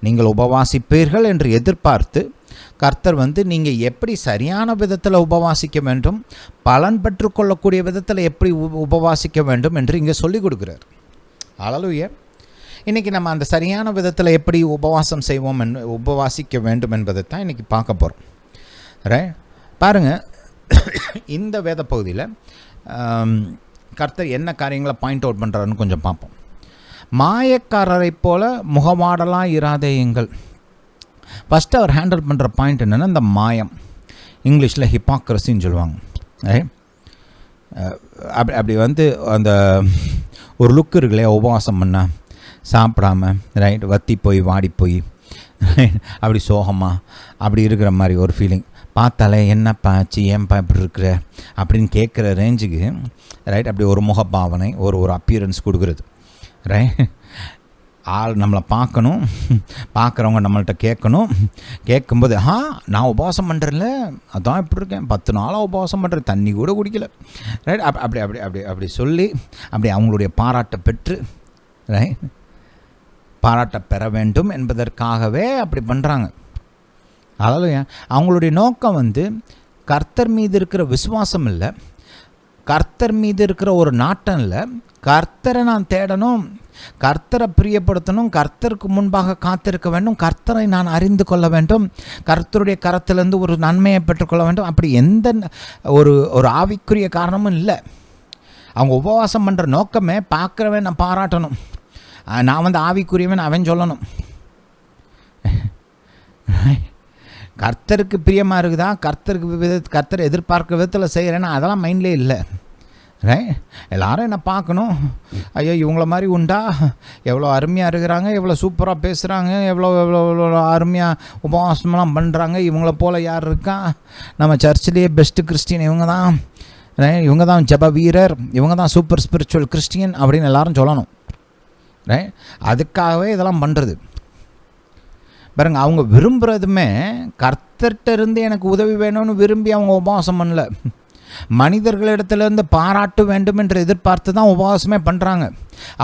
Speaker 1: நீங்கள் உபவாசிப்பீர்கள் என்று எதிர்பார்த்து கர்த்தர் நீங்கள் எப்படி சரியான விதத்தில் உபவாசிக்க வேண்டும், பலன் பெற்றுக்கொள்ளக்கூடிய விதத்தில் எப்படி உபவாசிக்க வேண்டும் என்று இங்கே சொல்லிக் கொடுக்குறார். ஹல்லேலூயா. இன்றைக்கி நம்ம அந்த சரியான விதத்தில் எப்படி உபவாசம் செய்வோம் உபவாசிக்க வேண்டும் என்பதை தான் இன்றைக்கி பார்க்க போகிறோம். ரைட், பாருங்கள், இந்த வேத பகுதியில் கர்த்தர் என்ன காரியங்களை பாயிண்ட் அவுட் பண்ணுறாருன்னு கொஞ்சம் பார்ப்போம். மாயக்காரரை போல முகமாடலாம் இராதேயுங்கள். ஃபஸ்ட்டு அவர் ஹேண்டில் பண்ணுற பாயிண்ட் என்னென்னா, இந்த மாயம், இங்கிலீஷில் ஹிப்பாக்ரஸின்னு சொல்லுவாங்க. அப்படி அந்த ஒரு லுக் இருக்குல்லையா, உபவாசம் பண்ணால் சாப்பிடாம, ரைட், வத்தி போய் வாடி போய் அப்படி சோகமாக அப்படி இருக்கிற மாதிரி ஒரு ஃபீலிங். பார்த்தாலே என்னப்பா ஆச்சு, ஏன்பா இப்படி இருக்கிற அப்படின்னு கேட்குற ரேஞ்சுக்கு, ரைட், அப்படி ஒரு முகபாவனை, ஒரு அப்பியரன்ஸ் கொடுக்குறது. ரைட், ஆள் நம்மளை பார்க்கணும், பார்க்குறவங்க நம்மள்கிட்ட கேட்கணும், கேட்கும்போது நான் உபவாசம் பண்ணுறேன்ல, அதான் இப்படி இருக்கேன், 10 நாளாக உபவாசம் பண்ணுறேன், தண்ணி கூட குடிக்கல, ரைட், அப்படி அப்படி அப்படி அப்படி சொல்லி அப்படி அவங்களுடைய பாராட்டை பெற்று, ரைட், பாராட்ட பெற வேண்டும் என்பதற்காகவே அப்படி பண்ணுறாங்க. அதாவது அவங்களுடைய நோக்கம் கர்த்தர் மீது இருக்கிற விசுவாசம் இல்லை, கர்த்தர் மீது இருக்கிற ஒரு நாட்டம் இல்லை. கர்த்தரை நான் தேடணும், கர்த்தரை பிரியப்படுத்தணும், கர்த்தருக்கு முன்பாக காத்திருக்க வேண்டும், கர்த்தரை நான் அறிந்து கொள்ள வேண்டும், கர்த்தருடைய கரத்திலிருந்து ஒரு நன்மையை பெற்றுக்கொள்ள வேண்டும், அப்படி எந்த ஒரு ஆவிக்குரிய காரணமும் இல்லை. அவங்க உபவாசம் பண்ணுற நோக்கமே பார்க்குறவன் நான் பாராட்டணும், நான் ஆவிக்குரியவன் அவன் சொல்லணும். கர்த்தருக்கு பிரியமாக இருக்குதா, கர்த்தர் எதிர்பார்க்க விதத்தில் செய்கிறேன்னா அதெல்லாம் மைண்ட்லேயே இல்லை. ரைட், எல்லோரும் என்ன பார்க்கணும், ஐயோ இவங்கள மாதிரி உண்டா, எவ்வளோ அருமையாக இருக்கிறாங்க, எவ்வளோ சூப்பராக பேசுகிறாங்க, எவ்வளோ எவ்வளோ எவ்வளோ அருமையாக உபவாசமெல்லாம் பண்ணுறாங்க, இவங்கள போல் யார் இருக்கா, நம்ம சர்ச்சிலேயே பெஸ்ட்டு கிறிஸ்டின் இவங்க தான், இவங்க தான் ஜப வீரர், இவங்க தான் சூப்பர் ஸ்பிரிச்சுவல் கிறிஸ்டியன் அப்படின்னு எல்லாரும் சொல்லணும். ரைட், அதுக்காகவே இதெல்லாம் பண்ணுறது. பாருங்க, அவங்க விரும்புகிறதுமே கர்த்தர்கிட்ட இருந்து எனக்கு உதவி வேணும்னு விரும்பி அவங்க உபவாசம் பண்ணல, மனிதர்களிடத்துலேருந்து பாராட்டு வேண்டும் என்று எதிர்பார்த்து தான் உபவாசமே பண்ணுறாங்க.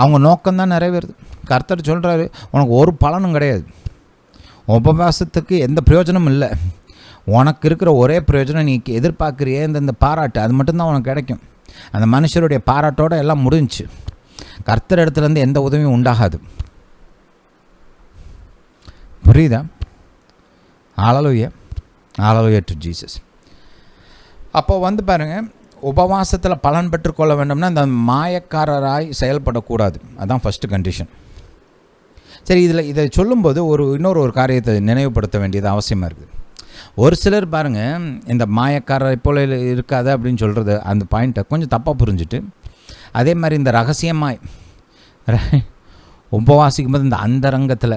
Speaker 1: அவங்க நோக்கம்தான் நிறைவேறுது. கர்த்தர் சொல்கிறாரு, உனக்கு ஒரு பலனும் கிடையாது, உபவாசத்துக்கு எந்த பிரயோஜனமும் இல்லை, உனக்கு இருக்கிற ஒரே பிரயோஜனம் நீ எதிர்பார்க்குறியே இந்த பாராட்டு, அது மட்டும்தான் உனக்கு கிடைக்கும். அந்த மனுஷருடைய பாராட்டோடு எல்லாம் முடிஞ்சிச்சு, கர்த்தர் இடத்துலேருந்து எந்த உதவியும் உண்டாகாது. புரியுதா? ஹல்லேலூயா, ஹல்லேலூயா டு ஜீசஸ். அப்போ பாருங்கள், உபவாசத்தில் பலன் பெற்றுக்கொள்ள வேண்டும்னா அந்த மாயக்காரராய் செயல்படக்கூடாது. அதுதான் ஃபஸ்ட்டு கண்டிஷன். சரி, இதை சொல்லும்போது இன்னொரு காரியத்தை நினைவுபடுத்த வேண்டியது அவசியமாக இருக்குது. ஒரு சிலர் பாருங்கள், இந்த மாயக்காரரை போல இருக்காது அப்படின்னு சொல்கிறது அந்த பாயிண்ட்டை கொஞ்சம் தப்பாக புரிஞ்சுட்டு, அதே மாதிரி இந்த ரகசியமாய் உபவாசிக்கும் போது இந்த அந்தரங்கத்தில்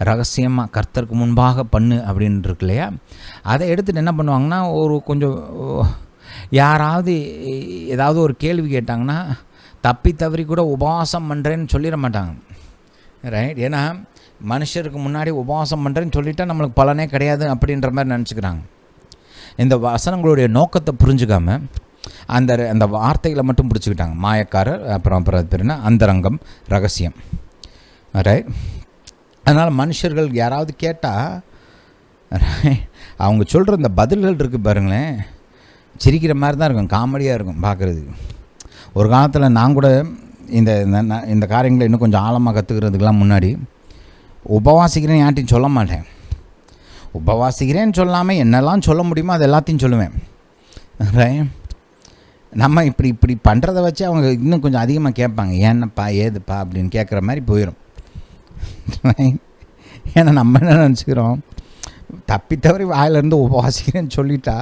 Speaker 1: ரகசியமாக கர்த்தருக்கு முன்பாக பண்ணு அப்படின்னு இருக்கு இல்லையா, அதை எடுத்துகிட்டு என்ன பண்ணுவாங்கன்னா, கொஞ்சம் யாராவது ஏதாவது ஒரு கேள்வி கேட்டாங்கன்னா தப்பி தவறி கூட உபவாசம் பண்ணுறேன்னு சொல்லிட மாட்டாங்க. ரைட், ஏன்னா மனுஷருக்கு முன்னாடி உபவாசம் பண்ணுறேன்னு சொல்லிட்டா நம்மளுக்கு பலனே கிடையாது அப்படின்ற மாதிரி நினச்சிக்கிறாங்க. இந்த வசனங்களுடைய நோக்கத்தை புரிஞ்சுக்காமல் அந்த வார்த்தைகளை மட்டும் பிடிச்சிக்கிட்டாங்க. மாயக்காரர், அப்புறம் அது பேர் என்ன, அந்தரங்கம், ரகசியம். ரைட், அதனால் மனுஷர்கள் யாராவது கேட்டால் அவங்க சொல்கிற இந்த பதில்கள் இருக்குது பாருங்களேன், சிரிக்கிற மாதிரி தான் இருக்கும், காமெடியாக இருக்கும் பார்க்குறதுக்கு. ஒரு காலத்தில் நான் கூட இந்த காரியங்களை இன்னும் கொஞ்சம் ஆழமாக கற்றுக்கிறதுக்கெலாம் முன்னாடி உபவாசிக்கிறேன்னு யார்ட்டையும் சொல்ல மாட்டேன். உபவாசிக்கிறேன்னு சொல்லாமல் என்னெல்லாம் சொல்ல முடியுமோ அது எல்லாத்தையும் சொல்லுவேன். ரைட், நம்ம இப்படி பண்ணுறதை வச்சு அவங்க இன்னும் கொஞ்சம் அதிகமாக கேட்பாங்க, ஏன்னப்பா ஏதுப்பா அப்படின்னு கேட்குற மாதிரி போயிடும். ஏன்னா நம்ம என்ன நினச்சிக்கிறோம், தப்பி தவறி வாயிலேருந்து உபவாசிக்கிறேன்னு சொல்லிட்டா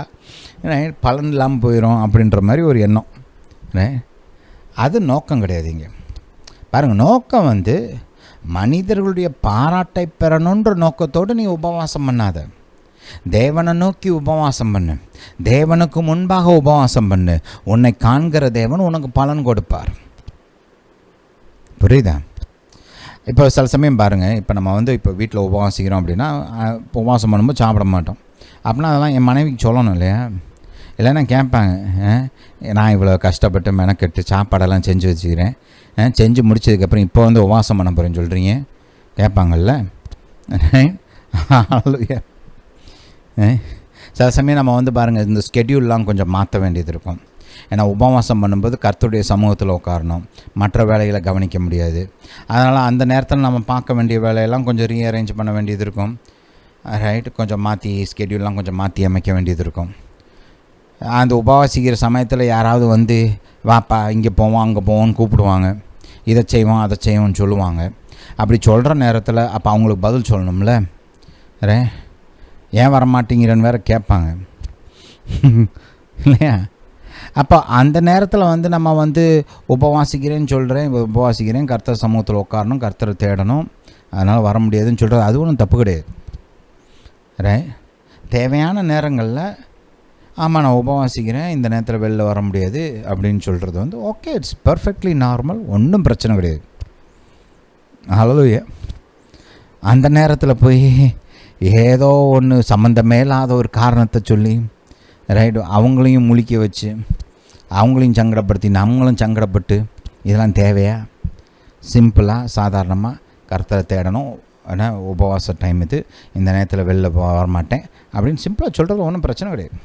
Speaker 1: பலன் இல்லாமல் போயிடும் அப்படின்ற மாதிரி ஒரு எண்ணம். அது நோக்கம் கிடையாது. இங்கே பாருங்கள், நோக்கம் மனிதர்களுடைய பாராட்டை பெறணுன்ற நோக்கத்தோடு நீ உபவாசம் பண்ணாத, தேவனை நோக்கி உபவாசம் பண்ணு, தேவனுக்கு முன்பாக உபவாசம் பண்ணு, உன்னை காண்கிற தேவன் உனக்கு பலன் கொடுப்பார். புரியுதா? இப்போ சில சமயம் பாருங்கள், இப்போ நம்ம இப்போ வீட்டில் உபவாசிக்கிறோம் அப்படின்னா, உபவாசம் பண்ணும்போது சாப்பிட மாட்டோம் அப்படின்னா அதெல்லாம் என் மனைவிக்கு சொல்லணும் இல்லையா, இல்லைன்னா கேட்பாங்க, நான் இவ்வளோ கஷ்டப்பட்டு மெனக்கெட்டு சாப்பாடெல்லாம் செஞ்சு வச்சுக்கிறேன், செஞ்சு முடிச்சதுக்கப்புறம் இப்போ வந்து உபவாசம் பண்ண போகிறேன்னு சொல்கிறீங்க கேட்பாங்கள்ல. சில சமயம் நம்ம வந்து பாருங்கள், இந்த ஸ்கெட்யூல்லாம் கொஞ்சம் மாற்ற வேண்டியது இருக்கும். ஏன்னா உபவாசம் பண்ணும்போது கர்த்தருடைய சமூகத்தில் உட்காரணும், மற்ற வேலைகளை கவனிக்க முடியாது. அதனால் அந்த நேரத்தில் நம்ம பார்க்க வேண்டிய வேலையெல்லாம் கொஞ்சம் ரீஅரேஞ்ச் பண்ண வேண்டியது இருக்கும். ரைட், கொஞ்சம் மாற்றி ஸ்கெட்யூல்லாம் கொஞ்சம் மாற்றி அமைக்க வேண்டியது இருக்கும். அந்த உபவாசிக்கிற சமயத்தில் யாராவது வந்து வாப்பா இங்கே போவோம் அங்கே போவோம்னு கூப்பிடுவாங்க, இதை செய்வோம் அதை செய்வோம்னு சொல்லுவாங்க. அப்படி சொல்கிற நேரத்தில் அப்போ அவங்களுக்கு பதில் சொல்லணும்ல, ஏன் வரமாட்டேங்கிறன்னு வேறு கேட்பாங்க இல்லையா? அப்போ அந்த நேரத்தில் வந்து நம்ம வந்து உபவாசிக்கிறேன்னு சொல்கிறேன், உபவாசிக்கிறேன், கர்த்தர் சமூகத்தில் உட்காரணும், கர்த்தரை தேடணும், அதனால் வர முடியாதுன்னு சொல்கிறது அது ஒன்றும் தப்பு கிடையாது. தேவையான நேரங்களில் ஆமாம் நான் உபவாசிக்கிறேன், இந்த நேரத்தில் வெளில வர முடியாது அப்படின்னு சொல்கிறது வந்து ஓகே, இட்ஸ் பர்ஃபெக்ட்லி நார்மல், ஒன்றும் பிரச்சனை கிடையாது. ஹல்லேலூயா. அந்த நேரத்தில் போய் ஏதோ ஒன்று சம்மந்தமே இல்லாத ஒரு காரணத்தை சொல்லி அவங்களையும் முழிக்க வச்சு அவங்களையும் சங்கடப்படுத்தி நம்மளும் சங்கடப்பட்டு இதெல்லாம் தேவையா? சிம்பிளாக சாதாரணமாக கர்த்தரை தேடணும், ஆனால் உபவாச டைம் இது, இந்த நேரத்தில் வெளில வரமாட்டேன் அப்படின்னு சிம்பிளாக சொல்கிறது ஒன்றும் பிரச்சனை கிடையாது.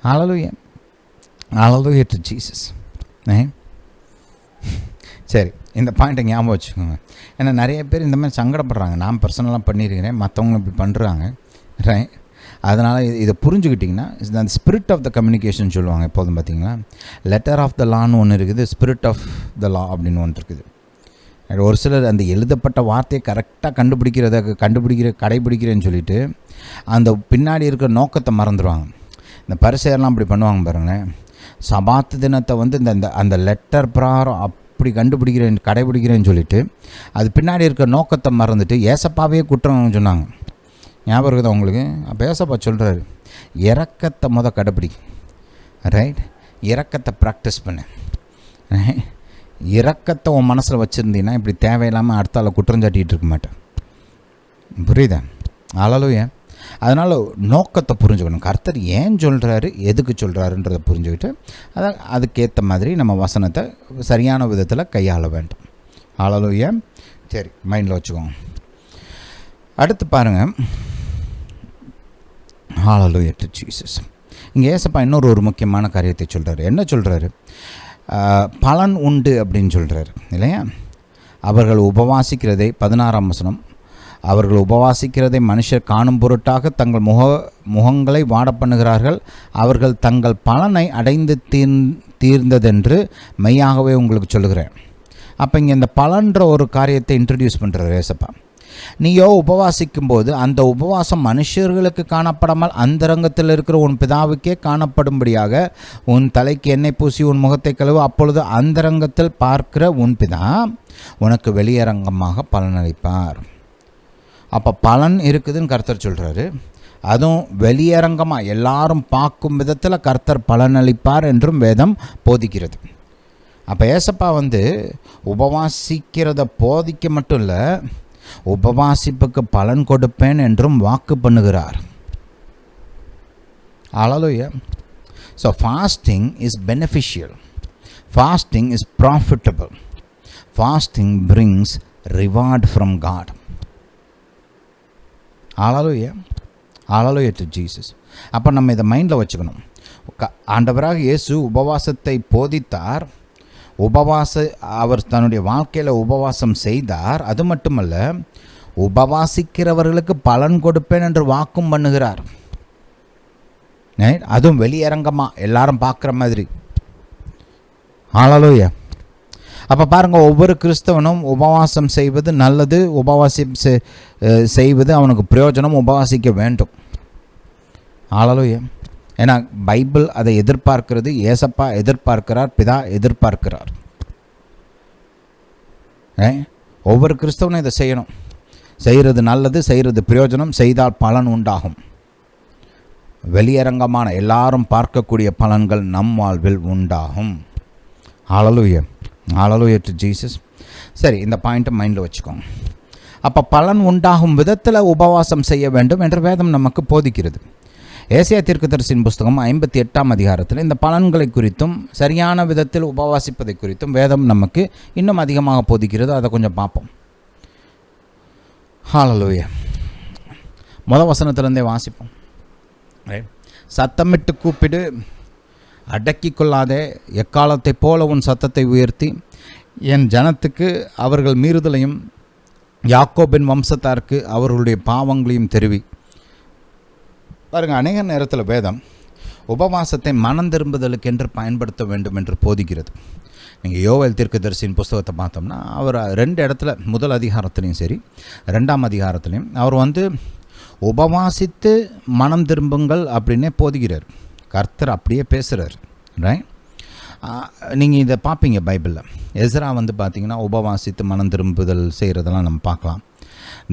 Speaker 1: ஹல்லேலூயா, ஹல்லேலூயா டு ஜீசஸ். சரி, இந்த பாயிண்ட்டை ஞாபகம் வச்சுக்கோங்க. ஏன்னா நிறைய பேர் இந்த மாதிரி சங்கடப்படுறாங்க. நான் பர்சனலாக பண்ணியிருக்கிறேன், மற்றவங்களும் இப்படி பண்ணுறாங்க. ரைட், அதனால் இதை புரிஞ்சுக்கிட்டிங்கன்னா அந்த ஸ்பிரிட் ஆஃப் த கம்யூனிகேஷன் சொல்லுவாங்க எப்போதும். பார்த்தீங்களா, லெட்டர் ஆஃப் த லான்னு ஒன்று இருக்குது, ஸ்பிரிட் ஆஃப் த லா அப்படின்னு ஒன்று இருக்குது. ஒரு சிலர் அந்த எழுதப்பட்ட வார்த்தையை கரெக்டாக கடைபிடிக்கிறேன்னு சொல்லிட்டு அந்த பின்னாடி இருக்கிற நோக்கத்தை மறந்துடுவாங்க. இந்த பரிசேயர்லாம் அப்படி பண்ணுவாங்க பாருங்களேன். சபாத்து தினத்தை வந்து அந்த லெட்டர் பிரகாரம் அப்படி கடைபிடிக்கிறேன்னு சொல்லிட்டு அது பின்னாடி இருக்கிற நோக்கத்தை மறந்துட்டு ஏசப்பாவே குற்றம் சொன்னாங்க. ஞாபகம் இருக்குதா உங்களுக்கு? அப்போ ஏசப்பா சொல்கிறாரு, இரக்கத்தை கடைப்பிடி. ரைட், இரக்கத்தை ப்ராக்டிஸ் பண்ணு. இரக்கத்தை உன் மனசில் வச்சுருந்தீங்கன்னா இப்படி தேவையில்லாமல் அடுத்தால குற்றஞ்சாட்டிகிட்டு இருக்க மாட்டேன். புரியுதா? ஹல்லேலூயா. அதனால் நோக்கத்தை புரிஞ்சுக்கணும். கர்த்தர் ஏன் சொல்கிறாரு, எதுக்கு சொல்கிறாருன்றதை புரிஞ்சுக்கிட்டு அதுக்கேற்ற மாதிரி நம்ம வசனத்தை சரியான விதத்தில் கையாள வேண்டும். ஹல்லேலூயா. சரி, மைண்டில் வச்சுக்கோங்க. அடுத்து பாருங்கள், ஹல்லேலூயா டு ஜீசஸ். இங்கே ஏசப்பா இன்னொரு முக்கியமான காரியத்தை சொல்கிறாரு. என்ன சொல்கிறாரு? பலன் உண்டு அப்படின்னு சொல்கிறாரு இல்லையா? அவர்கள் உபவாசிக்கிறதை 16ஆம் வசனம், அவர்கள் உபவாசிக்கிறதை மனுஷர் காணும் பொருட்டாக தங்கள் முகங்களை வாட பண்ணுகிறார்கள், அவர்கள் தங்கள் பலனை அடைந்து தீர்ந்ததென்று மெய்யாகவே உங்களுக்கு சொல்லுகிறேன். அப்போ இங்கே இந்த பலன்ற ஒரு காரியத்தை இன்ட்ரடியூஸ் பண்ணுறாரு ஏசப்பா. நீயோ உபவாசிக்கும்போது அந்த உபவாசம் மனுஷர்களுக்கு காணப்படாமல் அந்தரங்கத்தில் இருக்கிற உன் பிதாவுக்கே காணப்படும்படியாக உன் தலைக்கு எண்ணெய் பூசி உன் முகத்தை கழுவு, அப்பொழுது அந்தரங்கத்தில் பார்க்கிற உன் பிதா உனக்கு வெளியரங்கமாக பலனளிப்பார். அப்போ பலன் இருக்குதுன்னு கர்த்தர் சொல்கிறாரு. அதுவும் வெளியரங்கமாக எல்லாரும் பார்க்கும் விதத்தில் கர்த்தர் பலனளிப்பார் என்றும் வேதம் போதிக்கிறது. அப்போ ஏசப்பா வந்து உபவாசிக்கிறத போதிக்க மட்டும் இல்லை, உபவாசிப்புக்கு பலன் கொடுப்பேன் என்றும் வாக்கு பண்ணுகிறார். Hallelujah. So fasting is beneficial, fasting is profitable, fasting brings reward from God. Hallelujah, hallelujah to Jesus. அப்போ நம்ம இதை மைண்டில் வச்சுக்கணும். ஆண்டவராக இயேசு உபவாசத்தை போதித்தார், அவர் தன்னுடைய வாழ்க்கையில் உபவாசம் செய்தார். அது மட்டுமல்ல, உபவாசிக்கிறவர்களுக்கு பலன் கொடுப்பேன் என்று வாக்கும் பண்ணுகிறார். அதுவும் வெளியரங்கமாக எல்லாரும் பார்க்குற மாதிரி. ஹல்லேலூயா. அப்போ பாருங்கள், ஒவ்வொரு கிறிஸ்தவனும் உபவாசம் செய்வது நல்லது, உபவாசம் செய்வது அவனுக்கு பிரயோஜனம், உபவாசிக்க வேண்டும். ஹல்லேலூயா. ஏன்னா பைபிள் அதை எதிர்பார்க்கிறது, ஏசப்பா எதிர்பார்க்கிறார், பிதா எதிர்பார்க்கிறார். ஒவ்வொரு கிறிஸ்தவனும் இதை செய்யணும். செய்கிறது நல்லது, செய்கிறது பிரயோஜனம், செய்தால் பலன் உண்டாகும். வெளியரங்கமான எல்லாரும் பார்க்கக்கூடிய பலன்கள் நம் வாழ்வில் உண்டாகும். ஹல்லேலூயா, ஹல்லேலூயா டு ஜீசஸ். சரி, இந்த பாயிண்ட்டை மைண்டில் வச்சுக்கோங்க. அப்போ பலன் உண்டாகும் விதத்தில் உபவாசம் செய்ய வேண்டும் என்று வேதம் நமக்கு போதிக்கிறது. ஏசாயா தீர்க்கதரிசியின் புஸ்தகம் 58ஆம் அதிகாரத்தில் இந்த பலன்களை குறித்தும் சரியான விதத்தில் உபவாசிப்பதை குறித்தும் வேதம் நமக்கு இன்னும் அதிகமாக போதிக்கிறது. அதை கொஞ்சம் பார்ப்போம். ஹல்லேலூயா. முதல் வசனத்திலிருந்தே வாசிப்போம். சத்தமிட்டு கூப்பிடு, அடக்கி கொள்ளாதே, எக்காலத்தை போல உன் சத்தத்தை உயர்த்தி என் ஜனத்துக்கு அவர்கள் மீறுதலையும் யாக்கோபின் வம்சத்தாருக்கு அவர்களுடைய பாவங்களையும் தெரிவி. பாருங்கள், அநேக நேரத்தில் வேதம் உபவாசத்தை மனம் திரும்புதலுக்கு என்று பயன்படுத்த வேண்டும் என்று போதிக்கிறது. நீங்கள் யோவேல் தீர்க்கதரிசியின் புஸ்தகத்தை பார்த்தோம்னா அவர் 2 இடத்துல, முதல் அதிகாரத்துலேயும் சரி 2ஆம் அதிகாரத்துலேயும் அவர் உபவாசித்து மனம் திரும்புங்கள் அப்படின்னே போதிக்கிறார். கர்த்தர் அப்படியே பேசுகிறார். ரைட்? நீங்கள் இதை பார்ப்பீங்க பைபிளில். எஸ்ரா பார்த்திங்கன்னா உபவாசித்து மனம் திரும்புதல் செய்கிறதெல்லாம் நம்ம பார்க்கலாம்.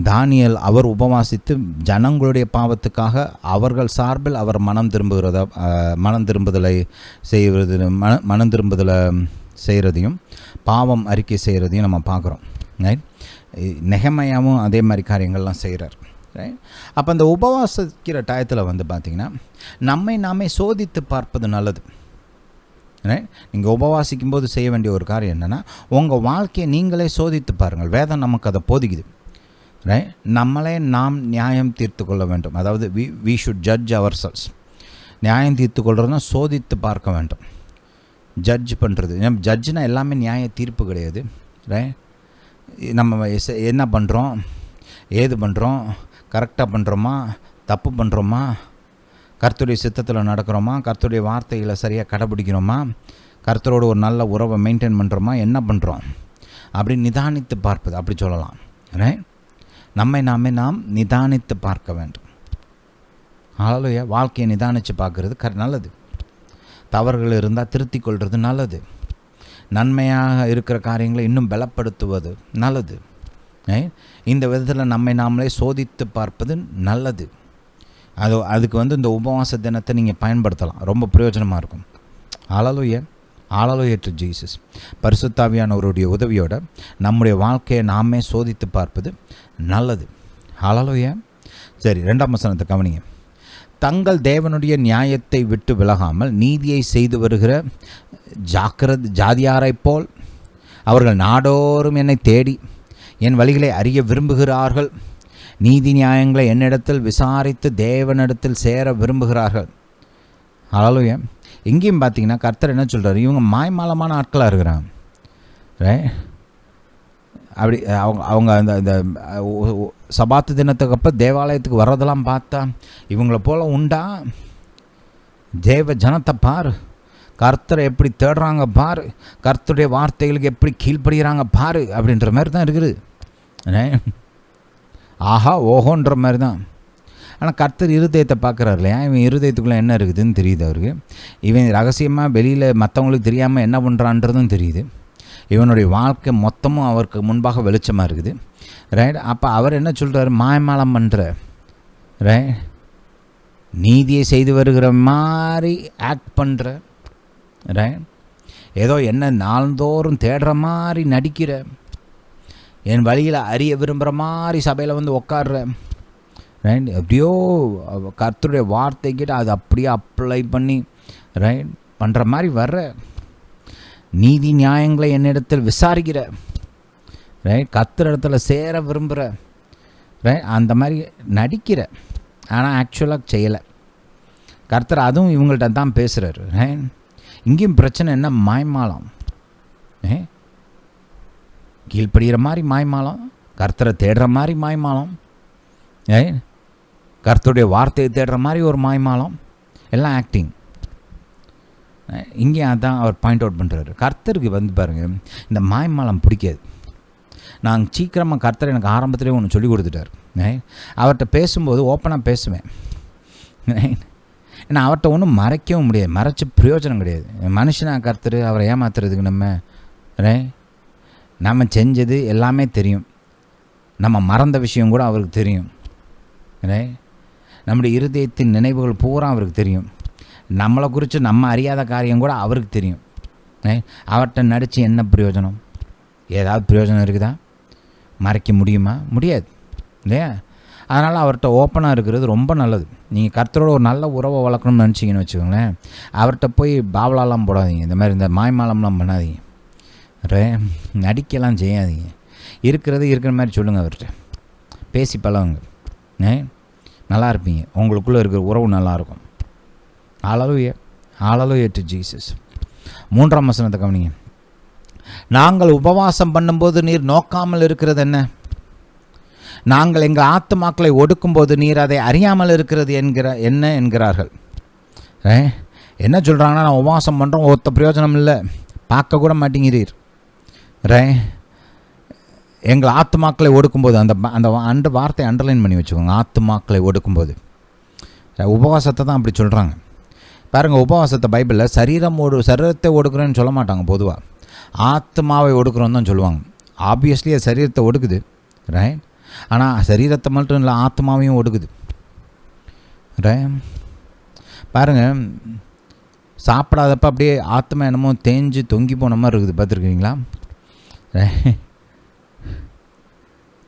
Speaker 1: தானியேல் அவர் உபவாசித்து ஜனங்களுடைய பாவத்துக்காக அவர்கள் சார்பில் அவர் மனம் திரும்புதலை செய்வது, மனம் திரும்புதலை செய்கிறதையும் பாவம் அறிக்கை செய்கிறதையும் நம்ம பார்க்குறோம். ரைட்? நெகமையாவும் அதே மாதிரி காரியங்கள்லாம் செய்கிறார். ரைட்? அப்போ அந்த உபவாசிக்கிற டயத்தில் பார்த்திங்கன்னா நம்மை நாமே சோதித்து பார்ப்பது நல்லது. ரைட்? நீங்கள் உபவாசிக்கும் போது செய்ய வேண்டிய ஒரு காரியம் என்னென்னா, உங்கள் வாழ்க்கையை நீங்களே சோதித்து பாருங்கள். வேதம் நமக்கு அதை போதிக்குது. ரைட்? நம்மளே நாம் நியாயம் தீர்த்து கொள்ள வேண்டும். அதாவது we should judge ourselves. நியாயம் தீர்த்து கொள்கிறதுனா சோதித்து பார்க்க வேண்டும். ஜட்ஜ் பண்ணுறது, ஜட்ஜுனா எல்லாமே நியாய தீர்ப்பு கிடையாது. ரைட்? நம்ம என்ன பண்ணுறோம், ஏது பண்ணுறோம், கரெக்டாக பண்ணுறோமா, தப்பு பண்ணுறோமா, கர்த்தருடைய சித்தத்தில் நடக்கிறோமா, கர்த்தருடைய வார்த்தைகளை சரியாக கடைபிடிக்கிறோமா, கர்த்தரோடு ஒரு நல்ல உறவை மெயின்டைன் பண்ணுறோமா, என்ன பண்ணுறோம் அப்படி நிதானித்து பார்ப்பது, அப்படி சொல்லலாம். ரைட்? நம்மை நாம் நிதானித்து பார்க்க வேண்டும். ஹல்லேலூயா. வாழ்க்கையை நிதானித்து பார்க்குறது நல்லது. தவறுகள் இருந்தால் திருத்தி கொள்வது நல்லது. நன்மையாக இருக்கிற காரியங்களை இன்னும் பலப்படுத்துவது நல்லது. இந்த விதத்தில் நம்மை நாமளே சோதித்து பார்ப்பது நல்லது. அதுக்கு இந்த உபவாச தினத்தை நீங்கள் பயன்படுத்தலாம். ரொம்ப பிரயோஜனமாக இருக்கும். ஹல்லேலூயா. Hallelujah to Jesus. பரிசுத்த ஆவியானவருடைய உதவியோட நம்முடைய வாழ்க்கையை நாமே சோதித்து பார்ப்பது நல்லது. ஹல்லேலூயா. சரி, 2ஆம் வசனத்தை கவனிங்க. தங்கள் தேவனுடைய நியாயத்தை விட்டு விலகாமல் நீதியை செய்து வருகிற ஜாதியாரைப் போல் அவர்கள் நாடோறும் என்னை தேடி என் வழிகளை அறிய விரும்புகிறார்கள். நீதி நியாயங்களை என்னிடத்தில் விசாரித்து தேவனிடத்தில் சேர விரும்புகிறார்கள். ஹல்லேலூயா. இங்கேயும் பார்த்தீங்கன்னா கர்த்தர் என்ன சொல்கிறார், இவங்க மாய்மாலமான ஆட்களாக இருக்கிறாங்க. ரைட்? அப்படி அவங்க அந்த சபாத்து தினத்துக்கு அப்போ தேவாலயத்துக்கு வர்றதெல்லாம் பார்த்தா இவங்களை போல் உண்டா? தேவ ஜனத்தை பாரு, கர்த்தரை எப்படி தேடுறாங்க பாரு, கர்த்தருடைய வார்த்தைகளுக்கு எப்படி கீழ்ப்படுகிறாங்க பாரு அப்படின்ற மாதிரி தான் இருக்குது. ஆஹா ஓஹோன்ற மாதிரி தான். ஆனால் கர்த்தர் இருதயத்தை பார்க்குறாரு இல்லையா? இவன் இருதயத்துக்குள்ளே என்ன இருக்குதுன்னு தெரியுது அவருக்கு. இவன் ரகசியமாக வெளியில் மற்றவங்களுக்கு தெரியாமல் என்ன பண்ணுறான்றதும் தெரியுது. இவனுடைய வாழ்க்கை மொத்தமும் அவருக்கு முன்பாக வெளிச்சமாக இருக்குது. ரைட்? அப்போ அவர் என்ன சொல்கிறார், மாயமாலம் பண்ணுற, ரைட், நீதியை செய்து வருகிற மாதிரி ஆக்ட் பண்ணுற, ரைட், ஏதோ என்ன நாள்தோறும் தேடுற மாதிரி நடிக்கிற, என் வழியில் அறிய விரும்புகிற மாதிரி சபையில் உட்காடுற, ரைட், எப்படியோ கர்த்தருடைய வார்த்தை கிட்ட அதை அப்படியே அப்ளை பண்ணி ரைட் பண்ணுற மாதிரி வர்ற, நீதி நியாயங்களை என்னிடத்தில் விசாரிக்கிற, ரைட், கர்த்தர் இடத்துல சேர விரும்புகிற, ரைட், அந்த மாதிரி நடிக்கிற, ஆனால் ஆக்சுவலாக செய்யலை. கர்த்தர் அதுவும் இவங்கள்ட்ட தான் பேசுகிறாரு. ரைட்? இங்கேயும் பிரச்சனை என்ன, மாய்மாலம். கீழ்ப்படுகிற மாதிரி மாய்மாலம், கர்த்தரை தேடுற மாதிரி மாய்மாலம், கர்த்தருடைய வார்த்தையை தேடுற மாதிரி ஒரு மாய்மாலம், எல்லாம் ஆக்டிங். இங்கே அதான் அவர் பாயிண்ட் அவுட் பண்ணுறாரு. கர்த்தருக்கு பாருங்கள், இந்த மாய்மாலம் பிடிக்காது. நான் சீக்கிரமாக கர்த்தர் எனக்கு ஆரம்பத்திலே ஒன்று சொல்லி கொடுத்துட்டார். அவர்கிட்ட பேசும்போது ஓப்பனாக பேசுவேன். ஏன்னா அவர்கிட்ட ஒன்றும் மறைக்கவும் முடியாது, மறைச்சி பிரயோஜனம் கிடையாது. மனுஷனாக கர்த்தர் அவரை ஏமாத்துறதுக்கு நம்ம செஞ்சது எல்லாமே தெரியும், நம்ம மறந்த விஷயம் கூட அவருக்கு தெரியும். நம்முடைய இருதயத்தின் நினைவுகள் பூரா அவருக்கு தெரியும். நம்மளை குறித்து நம்ம அறியாத காரியம் கூட அவருக்கு தெரியும். அவர்கிட்ட நடித்து என்ன பிரயோஜனம்? ஏதாவது பிரயோஜனம் இருக்குதா? மறைக்க முடியுமா? முடியாது இல்லையா? அதனால் அவர்கிட்ட ஓப்பனாக இருக்கிறது ரொம்ப நல்லது. நீங்கள் கர்த்தரோட ஒரு நல்ல உறவை வளர்க்கணும்னு நினச்சிங்கன்னு வச்சுக்கோங்களேன், அவர்கிட்ட போய் பாவலாலாம் போடாதீங்க, இந்த மாதிரி இந்த மாய்மாலம்லாம் பண்ணாதீங்க, நடிக்கலாம் செய்யாதீங்க. இருக்கிற மாதிரி சொல்லுங்கள், அவர்கிட்ட பேசி பழகுங்க, நல்லா இருப்பீங்க, உங்களுக்குள்ளே இருக்கிற உறவு நல்லாயிருக்கும். ஹல்லேலூயா டு ஜீசஸ். 3ஆம் வசனத்தை கவனிங்க. நாங்கள் உபவாசம் பண்ணும்போது நீர் நோக்காமல் இருக்கிறது என்ன? நாங்கள் எங்கள் ஆத்துமாக்களை ஒடுக்கும்போது நீர் அதை அறியாமல் இருக்கிறது என்ன என்கிறார்கள். என்ன சொல்கிறாங்கன்னா, நான் உபவாசம் பண்ணுறோம், ஒத்த பிரயோஜனம் இல்லை, பார்க்க கூட மாட்டேங்கிறீர். எங்கள் ஆத்துமாக்களை ஒடுக்கும்போது, அந்த வார்த்தையை அண்டர்லைன் பண்ணி வச்சுக்கோங்க. ஆத்துமாக்களை ஒடுக்கும்போது உபவாசத்தை தான் அப்படி சொல்கிறாங்க. பாருங்கள், உபவாசத்தை பைபிளில் சரீரத்தை ஒடுக்குறேன்னு சொல்ல மாட்டாங்க. பொதுவாக ஆத்மாவை ஒடுக்குறோன்னு தான் சொல்லுவாங்க. ஆப்வியஸ்லி அது சரீரத்தை ஒடுக்குது, ரைட்? ஆனால் சரீரத்தை மட்டும் இல்லை, ஆத்மாவையும் ஒடுக்குது. பாருங்கள், சாப்பிடாதப்ப அப்படியே ஆத்மா என்னமோ தேஞ்சு தொங்கி போன மாதிரி இருக்குது, பார்த்துருக்கீங்களா?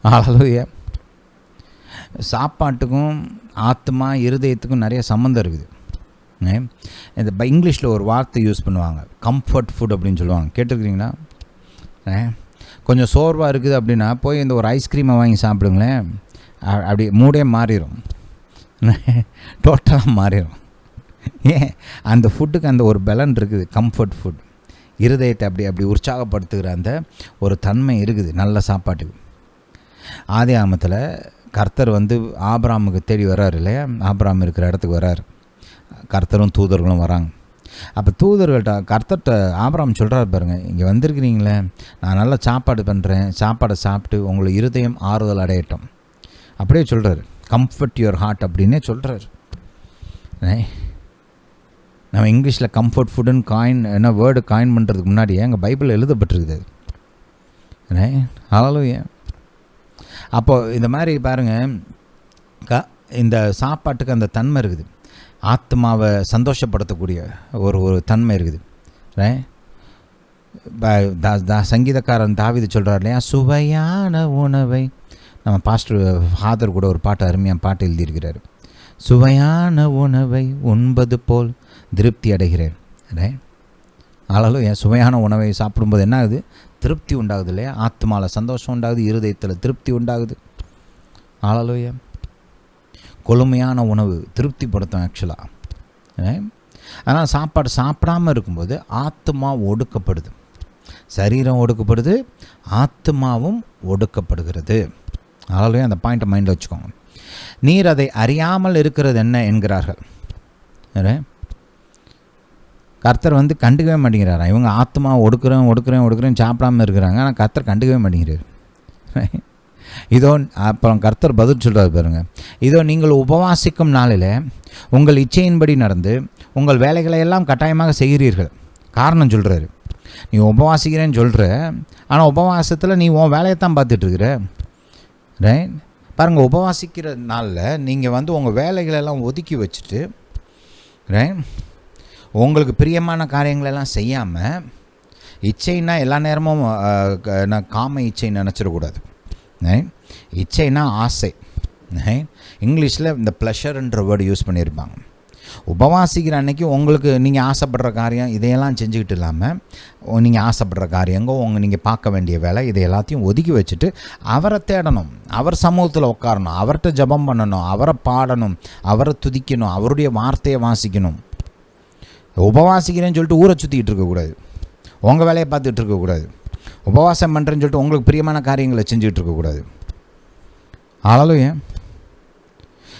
Speaker 1: ஹல்லேலூயா. சாப்பாட்டுக்கும் ஆத்மா இருதயத்துக்கும் நிறைய சம்மந்தம் இருக்குது. இந்த இங்கிலீஷில் ஒரு வார்த்தை யூஸ் பண்ணுவாங்க, கம்ஃபர்ட் ஃபுட் அப்படின்னு சொல்லுவாங்க. கேட்டுருக்கிறீங்களா? கொஞ்சம் சோர்வாக இருக்குது அப்படின்னா போய் இந்த ஒரு ஐஸ்கிரீமை வாங்கி சாப்பிடுங்களேன், அப்படி மூடே மாறிடும், டோட்டலாக மாறிடும். ஏன்? அந்த ஃபுட்டுக்கு அந்த ஒரு பலன் இருக்குது. கம்ஃபர்ட் ஃபுட் இருதயத்தை அப்படி உற்சாகப்படுத்துகிற அந்த ஒரு தன்மை இருக்குது நல்ல சாப்பாட்டுக்கு. ஆதியாகமத்தில் கர்த்தர் ஆபிரகாமுக்கு தேடி வர்றாரு இல்லையா? ஆபிரகாம் இருக்கிற இடத்துக்கு வர்றார், கர்த்தரும் தூதர்களும் வராங்க. அப்போ தூதர்கள்ட்ட கர்த்தர்கிட்ட ஆபிரகாம் சொல்கிறார், பாருங்கள், இங்கே வந்திருக்கிறீங்களே, நான் நல்லா சாப்பாடு பண்ணுறேன், சாப்பாடை சாப்பிட்டு உங்களை இருதயம் ஆறுதல் அடையட்டும், அப்படியே சொல்கிறார். கம்ஃபர்ட் யுவர் ஹார்ட் அப்படின்னே சொல்கிறார். நம்ம இங்கிலீஷில் கம்ஃபர்ட் ஃபுட்டுன்னு வேர்டு காயின் பண்ணுறதுக்கு முன்னாடியே எங்கள் பைபிளில் எழுதப்பட்டிருக்குது. ஹல்லேலூயா. அப்போது இந்த மாதிரி பாருங்கள், இந்த சாப்பாட்டுக்கு அந்த தன்மை இருக்குது, ஆத்மாவை சந்தோஷப்படுத்தக்கூடிய ஒரு தன்மை இருக்குது. சங்கீதக்காரன் தாவீது சொல்கிறார் இல்லையா, சுவையான உணவை. நம்ம பாஸ்டர் ஃபாதர் கூட ஒரு பாட்டு, அருமையான பாட்டு எழுதியிருக்கிறார். சுவையான உணவை உண்பது போல் திருப்தி அடைகிறேன். ஆனாலும் சுவையான உணவை சாப்பிடும்போது என்ன ஆகுது? திருப்தி உண்டாகுது இல்லையா? ஆத்மாவில் சந்தோஷம் உண்டாகுது, இருதயத்தில் திருப்தி உண்டாகுது. ஹல்லேலூயா. கொழுமையான உணவு திருப்திப்படுத்தும் ஆக்சுவலாக. அதனால் சாப்பாடு சாப்பிடாமல் இருக்கும்போது ஆத்மா ஒடுக்கப்படுது, சரீரம் ஒடுக்கப்படுது, ஆத்மாவும் ஒடுக்கப்படுகிறது. ஹல்லேலூயா. அந்த பாயிண்ட்டை மைண்டில் வச்சுக்கோங்க. நீர் அதை அறியாமல் இருக்கிறது என்ன என்கிறார்கள். கர்த்தர் கண்டுக்கவே மாட்டேங்கிறாரா? இவங்க ஆத்மா ஒடுக்குறேன் சாப்பிடாமல் இருக்கிறாங்க, ஆனால் கர்த்தர் கண்டுக்கவே மாட்டேங்கிறார். இதோ அப்புறம் கர்த்தர் பதில் சொல்கிறார் பாருங்க. இதோ நீங்கள் உபவாசிக்கும் நாளில் உங்கள் இச்சையின்படி நடந்து உங்கள் வேலைகளை எல்லாம் கட்டாயமாக செய்கிறீர்கள். காரணம் சொல்கிறாரு, நீ உபவாசிக்கிறேன்னு சொல்கிற, ஆனால் உபவாசத்தில் நீ உன் வேலையைத்தான் பார்த்துட்ருக்குற. ரைட்? பாருங்கள், உபவாசிக்கிற நாளில் நீங்கள் உங்கள் வேலைகளெல்லாம் ஒதுக்கி வச்சுட்டு, ரைட், உங்களுக்கு பிரியமான காரியங்களெல்லாம் செய்யாமல், இச்சைன்னா எல்லா நேரமும் காம இச்சை நினச்சிடக்கூடாது. இச்சைனா ஆசை. இங்கிலீஷில் இந்த ப்ளஷர்ன்ற வேர்டு யூஸ் பண்ணியிருப்பாங்க. உபவாசிக்கிற அன்னைக்கு உங்களுக்கு நீங்கள் ஆசைப்படுற காரியம் இதையெல்லாம் செஞ்சுக்கிட்டு இல்லாமல், நீங்கள் ஆசைப்படுற காரியங்கள் நீங்கள் பார்க்க வேண்டிய வேலை இதை எல்லாத்தையும் ஒதுக்கி வச்சுட்டு அவரை தேடணும், அவர் சமூகத்தில் உட்காரணும், அவர்கிட்ட ஜெபம் பண்ணணும், அவரை பாடணும், அவரை துதிக்கணும், அவருடைய வார்த்தையை வாசிக்கணும். உபவாசிக்கிறேன்னு சொல்லிட்டு ஊரை சுற்றிக்கிட்டு இருக்கக்கூடாது, உங்கள் வேலையை பார்த்துட்டு இருக்கக்கூடாது. உபவாசம் பண்ணுறேன்னு சொல்லிட்டு உங்களுக்கு பிரியமான காரியங்களை செஞ்சுக்கிட்டு இருக்கக்கூடாது. ஹல்லேலூயா.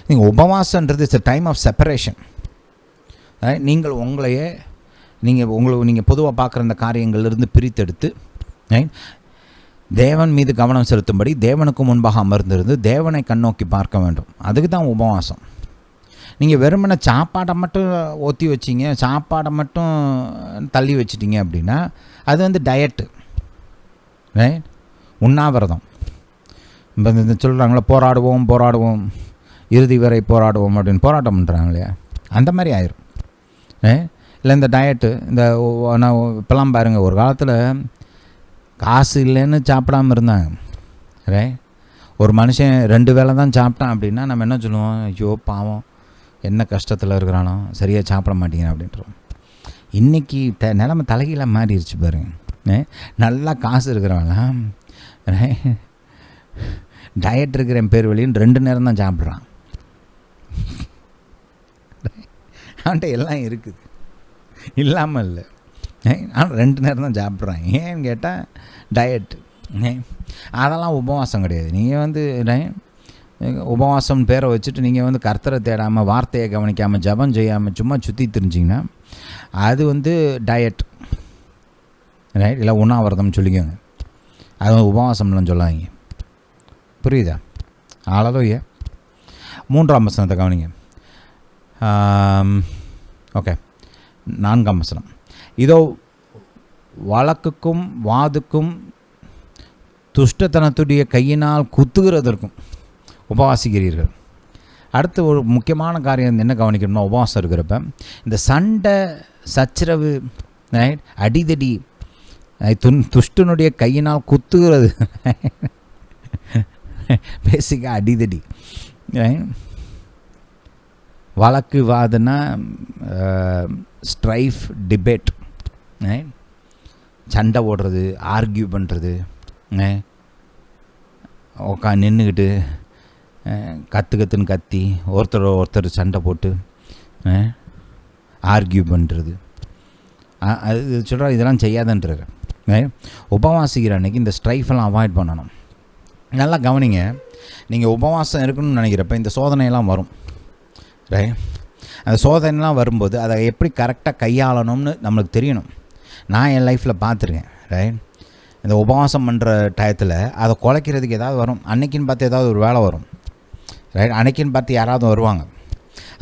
Speaker 1: நீங்கள் உபவாசன்றது it's a time of separation. நீங்கள் உங்களையே நீங்கள் பொதுவாக பார்க்குற அந்த காரியங்கள்லேருந்து பிரித்தெடுத்து தேவன் மீது கவனம் செலுத்தும்படி தேவனுக்கு முன்பாக அமர்ந்திருந்து தேவனை கண்ணோக்கி பார்க்க வேண்டும். அதுக்கு தான் உபவாசம். நீங்கள் வெறுமனை சாப்பாடை மட்டும் ஒத்தி வச்சிங்க, சாப்பாடை மட்டும் தள்ளி வச்சிட்டிங்க அப்படின்னா அது டயட்டு, ரைட், உண்ணாவிரதம். இப்போ இந்த சொல்கிறாங்களே போராடுவோம் இறுதி வரை போராடுவோம் அப்படின்னு போராட்டம் பண்ணுறாங்க இல்லையா? அந்த மாதிரி ஆயிரும். இல்லை இந்த டயட்டு, நான் இப்போலாம் பாருங்கள், ஒரு காலத்தில் காசு இல்லைன்னு சாப்பிடாமல் இருந்தாங்க. ரைட், ஒரு மனுஷன் 2 வேளை தான் சாப்பிட்டான் அப்படின்னா நம்ம என்ன சொல்லுவோம், ஐயோ பாவம் என்ன கஷ்டத்தில் இருக்கிறானோ, சரியாக சாப்பிட மாட்டேங்கிறான் அப்படின்றோம். இன்றைக்கி நிலைமை தலைகீழாக மாறிடுச்சு பாருங்க. நல்லா காசு இருக்கிறவன்லாம் டயட் இருக்கிற பேர் வழின்னு 2 நேரம் தான் சாப்பிட்றான். அவன்கிட்ட எல்லாம் இருக்குது, இல்லாமல் இல்லை. ஆனால் 2 நேரம் தான் சாப்பிட்றான். ஏன்னு கேட்டால் டயட். அதெல்லாம் உபவாசம் கிடையாது. நீங்கள் உபவாசம் பேரை வச்சுட்டு நீங்கள் கர்த்தரை தேடாமல், வார்த்தையை கவனிக்காமல், ஜபம் செய்யாமல் சும்மா சுற்றி தெரிஞ்சிங்கன்னா அது டயட், ரைட்? இல்லை உண்ணாவிரதம் சொல்லிக்கோங்க. அது உபவாசம்லாம் சொல்லாதீங்க. புரியுதா? ஆளலோயே. 3ஆம் வசனத்தை கவனிங்க. ஓகே, 4ஆம் வசனம். இதோ வழக்குக்கும் வாதுக்கும் துஷ்டத்தனத்துடைய கையினால் குத்துகிறதற்கும் உபவாசிக்கிறீர்கள். அடுத்து ஒரு முக்கியமான காரியம் என்ன கவனிக்கணும்னா, உபவாசம் இருக்கிறப்ப இந்த சண்டை சச்சரவு, அடிதடி, துஷ்டனுடைய கையினால் குத்துகிறது. பேசிக்காக அடிதடி, வழக்கு வாதுனா ஸ்ட்ரைஃப், டிபேட், சண்டை ஓடுறது, ஆர்கியூ பண்ணுறது, நின்றுக்கிட்டு கற்றுன்னு கத்தி ஒருத்தர் சண்டை போட்டு ஆர்கியூ பண்ணுறது. அது சொல்கிற இதெல்லாம் செய்யாதன்றார். உபவாசிக்கிற அன்றைக்கி இந்த ஸ்ட்ரைஃபெல்லாம் அவாய்ட் பண்ணணும். நல்லா கவனிங்க. நீங்கள் உபவாசம் இருக்கணும்னு நினைக்கிறப்ப இந்த சோதனையெல்லாம் வரும், ரைட்? அந்த சோதனைலாம் வரும்போது அதை எப்படி கரெக்டாக கையாளணும்னு நம்மளுக்கு தெரியணும். நான் என் லைஃப்பில் பார்த்துருக்கேன், ரைட்? இந்த உபவாசம் பண்ணுற டயத்தில் அதை குலைக்கிறதுக்கு ஏதாவது வரும். அன்னைக்குன்னு பார்த்து ஏதாவது ஒரு வேலை வரும், ரைட்? அன்னைக்குன்னு பார்த்து யாராவது வருவாங்க,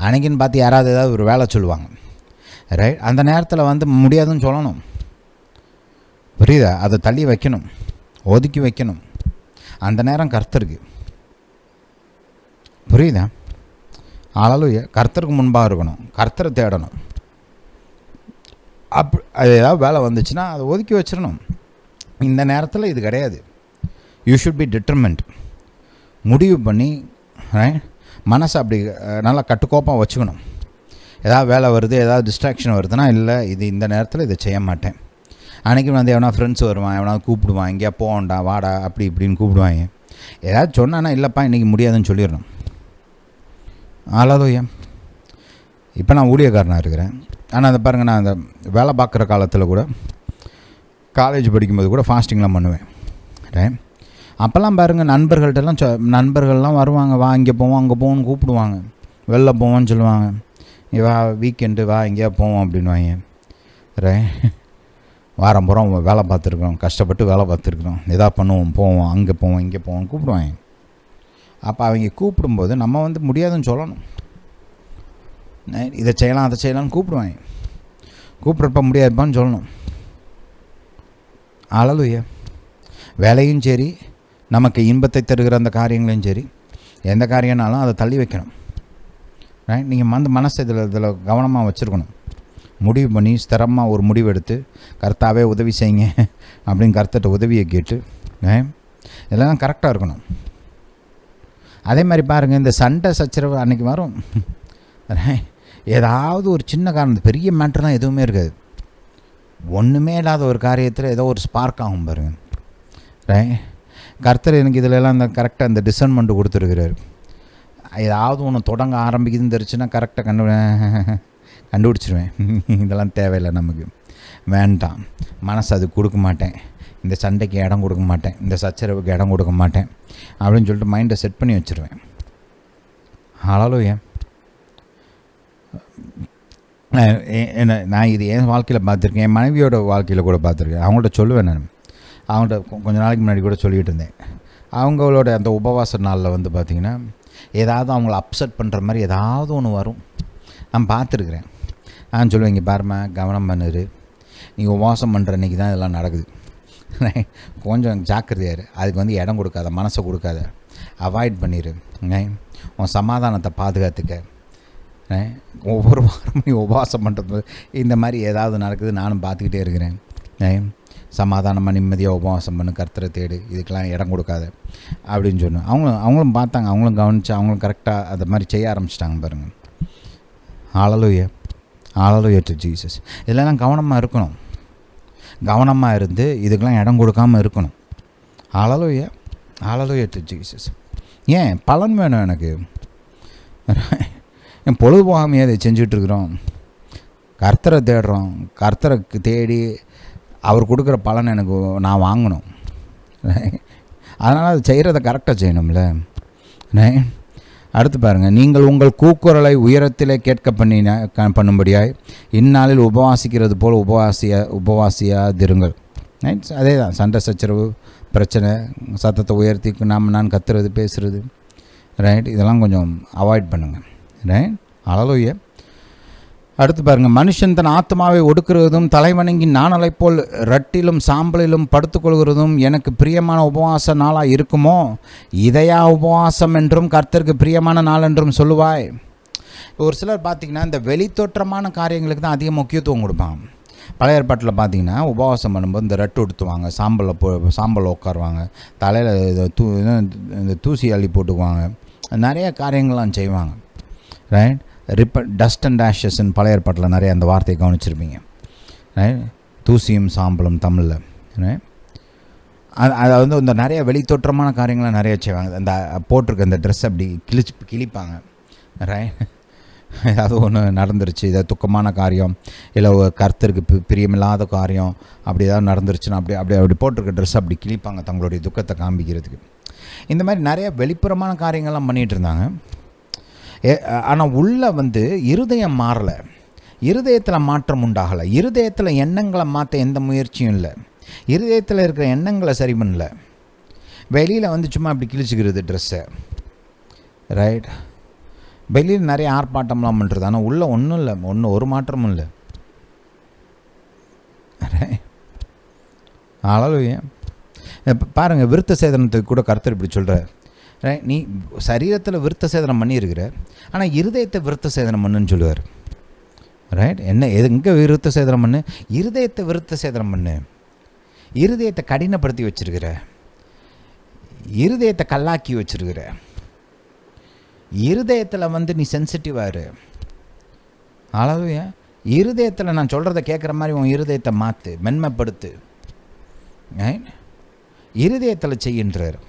Speaker 1: அன்னைக்குன்னு பார்த்து யாராவது ஏதாவது ஒரு வேலை சொல்லுவாங்க, ரைட்? அந்த நேரத்தில் முடியாதுன்னு சொல்லணும், புரியுதா? அதை தள்ளி வைக்கணும், ஒதுக்கி வைக்கணும். அந்த நேரம் கர்த்தருக்கு, புரியுதா? ஆளாலும் கர்த்தருக்கு முன்பாக இருக்கணும், கர்த்தரை தேடணும். அது ஏதாவது வேலை வந்துச்சுன்னா அதை ஒதுக்கி வச்சிடணும். இந்த நேரத்தில் இது கிடையாது. You should be determinant. முடிவு பண்ணி மனசை அப்படி நல்லா கட்டுக்கோப்பாக வச்சுக்கணும். ஏதாவது வேலை வருது, ஏதாவது டிஸ்ட்ராக்ஷன் வருதுன்னா, இல்லை இது இந்த நேரத்தில் இதை செய்ய மாட்டேன். அன்றைக்கி எவனா ஃப்ரெண்ட்ஸ் வருவான், எவனா கூப்பிடுவான், எங்கேயா போகண்டா வாடா அப்படி இப்படின்னு கூப்பிடுவாங்க. ஏதாவது சொன்னான்னா இல்லைப்பா இன்றைக்கி முடியாதுன்னு சொல்லிடணும். அவ்வளோதோ. இப்போ நான் ஊழியக்காரனாக இருக்கிறேன். ஆனால் அதை பாருங்கள், நான் அந்த வேலை பார்க்குற காலத்தில் கூட, காலேஜ் படிக்கும்போது கூட ஃபாஸ்டிங்லாம் பண்ணுவேன், ரைட்? அப்போல்லாம் பாருங்கள், நண்பர்கள்லாம் வருவாங்க, வா இங்கே போவோம் அங்கே போவோம்னு கூப்பிடுவாங்க, வெளில போவோன்னு சொல்லுவாங்க, வா வீக்கெண்டு வா எங்கேயா போவோம் அப்படின்வாங்க, ரைட்? வாரம் பூரம் வேலை பார்த்துருக்குறோம், கஷ்டப்பட்டு வேலை பார்த்துருக்குறோம், எதா பண்ணுவோம், போவோம், அங்கே போவோம் இங்கே போவோம்னு கூப்பிடுவாங்க. அப்போ அவங்க கூப்பிடும்போது நம்ம முடியாதுன்னு சொல்லணும். இதை செய்யலாம் அதை செய்யலாம்னு கூப்பிடுவாங்க. கூப்பிட்றப்ப முடியாதுப்பான்னு சொல்லணும். அல்லேலூயா. வேலையும் சரி, நமக்கு இன்பத்தை தருகிற அந்த காரியங்களையும் சரி, எந்த காரியம்னாலும் அதை தள்ளி வைக்கணும், ரைட்? நீங்கள் மனசை இதில் கவனமாக வச்சுருக்கணும். முடிவு பண்ணி ஸ்திரமாக ஒரு முடிவு எடுத்து, கர்த்தாவே உதவி செய்யுங்க அப்படின்னு கர்த்தர்கிட்ட உதவியை கேட்டு இதெல்லாம் கரெக்டாக இருக்கணும். அதே மாதிரி பாருங்கள், இந்த சண்டை சச்சரவு அன்றைக்கி வரும், ஏதாவது ஒரு சின்ன காரணம், பெரிய மேட்டர்லாம் எதுவுமே இருக்காது. ஒன்றுமே இல்லாத ஒரு காரியத்தில் ஏதோ ஒரு ஸ்பார்க் ஆகும் பாருங்கள், ரைட்? கர்த்தர் எனக்கு இதிலெல்லாம் இந்த கரெக்டாக இந்த டிசர்ன்மெண்ட் கொடுத்துருக்கிறார். ஏதாவது ஒன்று தொடங்க ஆரம்பிக்குதுன்னு தெரிச்சுன்னா கரெக்டாக கண்டுபிடிச்சிருவேன். இதெல்லாம் தேவையில்லை, நமக்கு வேண்டாம், மனசு அது கொடுக்க மாட்டேன், இந்த சண்டைக்கு இடம் கொடுக்க மாட்டேன், இந்த சச்சரவுக்கு இடம் கொடுக்க மாட்டேன் அப்படின்னு சொல்லிட்டு மைண்டை செட் பண்ணி வச்சுருவேன். ஹல்லேலூயா. நான் இது என் வாழ்க்கையில் பார்த்துருக்கேன், என் மனைவியோட வாழ்க்கையில் கூட பார்த்துருக்கேன். அவங்கள்ட்ட சொல்லுவேன், நான் அவங்கள்ட்ட கொஞ்ச நாளைக்கு முன்னாடி கூட சொல்லிகிட்டு இருந்தேன். அவங்களோட அந்த உபவாச நாளில் பார்த்திங்கன்னா ஏதாவது அவங்கள அப்செட் பண்ணுற மாதிரி ஏதாவது ஒன்று வரும். நான் பார்த்துருக்குறேன். நான் சொல்லுவேன், இங்கே பாருமா, கவனம் பண்ணுரு, நீ உபவாசம் பண்ணுற அன்றைக்கி தான் இதெல்லாம் நடக்குது, கொஞ்சம் ஜாக்கிரதையாரு, அதுக்கு இடம் கொடுக்காத, மனசை கொடுக்காத, அவாய்ட் பண்ணிடு, உன் சமாதானத்தை பாதுகாத்துக்க. ஒவ்வொரு வாரமும் நீ உபவாசம் பண்ணுறது இந்த மாதிரி ஏதாவது நடக்குது, நானும் பார்த்துக்கிட்டே இருக்கிறேன். சமாதானமாக நிம்மதியாக உபவாசம் பண்ணு, கர்த்தரை தேடு, இதுக்கெல்லாம் இடம் கொடுக்காத அப்படின்னு சொன்னேன். அவங்களும் பார்த்தாங்க, அவங்களும் கவனித்து அவங்களும் கரெக்டாக அதை மாதிரி செய்ய ஆரம்பிச்சிட்டாங்க பாருங்கள். ஹல்லேலூயா, ஹல்லேலூயா டு ஜீசஸ். இதெல்லாம் கவனமாக இருக்கணும், கவனமாக இருந்து இதுக்கெல்லாம் இடம் கொடுக்காமல் இருக்கணும். ஹல்லேலூயா, ஹல்லேலூயா டு ஜீசஸ். ஏன் பலன் வேணும் எனக்கு, என் பொழுது போகாமையே அதை செஞ்சிட்ருக்குறோம். கர்த்தரை தேடுறோம், கர்த்தருக்கு தேடி அவர் கொடுக்குற பலன் எனக்கு நான் வாங்கணும். அதனால் அது செய்கிறத கரெக்டாக செய்யணும்ல. அடுத்து பாருங்கள், நீங்கள் உங்கள் கூக்குரலை உயரத்திலே கேட்க பண்ணும்படியாய் இந்நாளில் உபவாசிக்கிறது போல் உபவாசியாதிருங்கள். அதே தான், சண்டை சச்சரவு பிரச்சனை, சத்தத்தை உயர்த்தி நான் கத்துறது பேசுகிறது, ரைட், இதெல்லாம் கொஞ்சம் அவாய்ட் பண்ணுங்கள். ரைட், ஹல்லேலூயா. அடுத்து பாருங்கள், மனுஷன் தன் ஆத்மாவை ஒடுக்கிறதும் தலைவணங்கி நாணலை போல் ரட்டிலும் சாம்பலிலும் படுத்துக்கொள்கிறதும் எனக்கு பிரியமான உபவாச நாளாக இருக்குமோ, இதையா உபவாசம் என்றும் கர்த்தருக்கு பிரியமான நாள் என்றும் சொல்லுவாய். ஒரு சிலர் பார்த்திங்கன்னா இந்த வெளித்தோற்றமான காரியங்களுக்கு தான் அதிக முக்கியத்துவம் கொடுப்பாங்க. பழைய ஏற்பாட்டில் பார்த்திங்கன்னா உபவாசம் பண்ணும்போது இந்த ரட்டு உடுத்துவாங்க, சாம்பலில் உட்காருவாங்க, தலையில் இந்த தூசி அள்ளி போட்டுக்குவாங்க, நிறைய காரியங்கள்லாம் செய்வாங்க. ரைட், டஸ்ட் அண்ட் ஆஷஸ்ன்னு பழைய ஏற்பாட்டில் நிறைய அந்த வார்த்தையை கவனிச்சிருப்பீங்க. ரைட், தூசியும் சாம்பலும் தமிழில். ரைட், அது இந்த நிறைய வெளித்தோற்றமான காரியங்கள்லாம் நிறைய செய்வாங்க. அந்த போட்டிருக்க அந்த ட்ரெஸ் அப்படி கிழிப்பாங்க. ரைட், ஏதாவது ஒன்று நடந்துருச்சு, இதை துக்கமான காரியம், இல்லை கர்த்தருக்கு பிரியமில்லாத காரியம், அப்படி ஏதாவது நடந்துருச்சுன்னா அப்படி போட்டிருக்க ட்ரெஸ் அப்படி கிழிப்பாங்க தங்களுடைய துக்கத்தை காண்பிக்கிறதுக்கு. இந்த மாதிரி நிறைய வெளிப்புறமான காரியங்கள்லாம் பண்ணிகிட்டு இருந்தாங்க. ஆனால் உள்ளே இருதயம் மாறலை, இருதயத்தில் மாற்றம் உண்டாகலை, இருதயத்தில் எண்ணங்களை மாற்ற எந்த முயற்சியும் இல்லை, இருதயத்தில் இருக்கிற எண்ணங்களை சரி பண்ணல. வெளியில் சும்மா அப்படி கிழிச்சிக்கிறது ட்ரெஸ்ஸை. ரைட், வெளியில் நிறைய ஆர்ப்பாட்டம்லாம் பண்ணுறது, ஆனால் உள்ளே ஒன்றும் இல்லை, ஒரு மாற்றமும் இல்லை. ஹல்லேலூயா. பாருங்கள், விருத்த சேதனத்துக்கு கூட கர்த்தர் இப்படி சொல்கிறார். ரைட், நீ சரீரத்தில் விருத்த சேதனம் பண்ணியிருக்கிற, ஆனால் இருதயத்தை விருத்த சேதனம் பண்ணுன்னு சொல்லுவார். ரைட், எங்கே விருத்த சேதனம் பண்ணு, இருதயத்தை விருத்த சேதனம் பண்ணு. இருதயத்தை கடினப்படுத்தி வச்சிருக்கிற, இருதயத்தை கல்லாக்கி வச்சிருக்கிற, இருதயத்தில் நீ சென்சிட்டிவாக இரு. ஹல்லேலூயா. இருதயத்தில் நான் சொல்கிறத கேட்குற மாதிரி உன் இருதயத்தை மாற்று, மென்மைப்படுத்து. இருதயத்தில் செய்கின்றார்.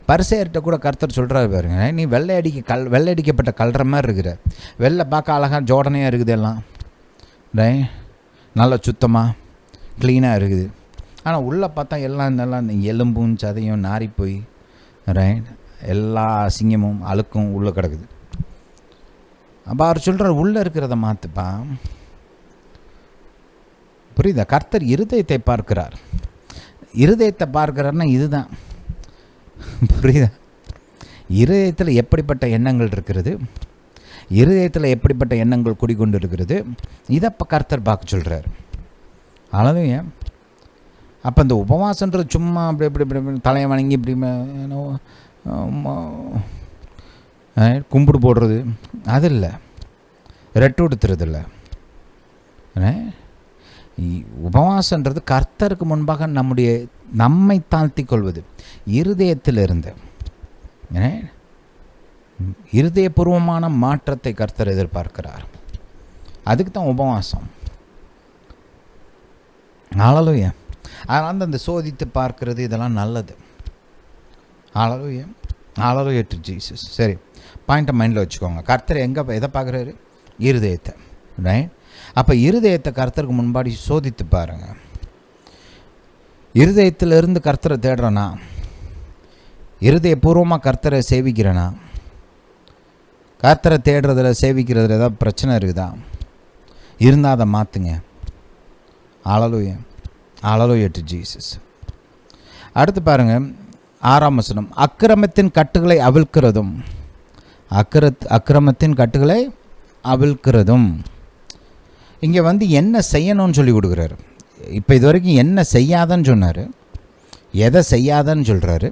Speaker 1: பரிசேயர்கிட்ட கூட கர்த்தர் சொல்கிறாரு பாருங்க, நீ வெள்ளையடிக்கப்பட்ட கல்ற மாதிரி இருக்கிற, வெள்ளை பார்க்க அழகாக ஜோடனையாக இருக்குது, எல்லாம் ரைட், நல்லா சுத்தமாக க்ளீனாக இருக்குது, ஆனால் உள்ளே பார்த்தா எல்லாம் எலும்பும் சதையும் நாரி போய், ரைட், எல்லா அசிங்கமும் அழுக்கும் உள்ளே கிடக்குது. அப்போ அவர் சொல்கிறார், உள்ளே இருக்கிறத மாற்றுப்பா. புரியுதா? கர்த்தர் இருதயத்தை பார்க்கிறார். இருதயத்தை பார்க்கிறார்னா இதுதான், புரியுதா? இருதயத்தில் எப்படிப்பட்ட எண்ணங்கள் இருக்கிறது, இருதயத்தில் எப்படிப்பட்ட எண்ணங்கள் குடிக்கொண்டு இருக்கிறது, இதை இப்போ கர்த்தர் பார்க்க சொல்கிறார். அவ்வளோதான். அப்போ இந்த உபவாசன்றது சும்மா இப்படி தலையை வணங்கி இப்படி கும்பிடு போடுறது அது இல்லை, ரெட்டு உடுத்துறது இல்லை. உபவாசன்றது கர்த்தருக்கு முன்பாக நம்மை தாழ்த்தி கொள்வது, இருதயத்திலிருந்து இருதயபூர்வமான மாற்றத்தை கர்த்தர் எதிர்பார்க்கிறார். அதுக்கு தான் உபவாசம். ஹல்லேலூயா. அதனால் அந்த சோதித்து பார்க்கிறது இதெல்லாம் நல்லது. ஹல்லேலூயா, ஹல்லேலூயா டு ஜீசஸ். சரி, பாயிண்ட்டை மைண்டில் வச்சுக்கோங்க. கர்த்தர் எதை பார்க்குறாரு? இருதயத்தை. ரைட். அப்போ இருதயத்தை கர்த்தருக்கு முன்பாடி சோதித்து பாருங்கள். இருதயத்திலிருந்து கர்த்தரை தேடுறேனா, இருதயபூர்வமாக கர்த்தரை சேவிக்கிறேனா, கர்த்தரை தேடுறதில் சேவிக்கிறதுல ஏதாவது பிரச்சனை இருக்குதா? இருந்தால் அதை மாற்றுங்க. ஹல்லேலூயா, ஹல்லேலூயா டு ஜீசஸ். அடுத்து பாருங்கள், 6ஆம் வசனம். அக்கிரமத்தின் கட்டுகளை அவிழ்க்கிறதும், அக்கிரமத்தின் கட்டுகளை அவிழ்க்கிறதும். இங்கே என்ன செய்யணும்னு சொல்லி கொடுக்குறாரு. இப்போ இது வரைக்கும் என்ன செய்யாதன்னு சொன்னார், எதை செய்யாதன்னு சொல்கிறாரு.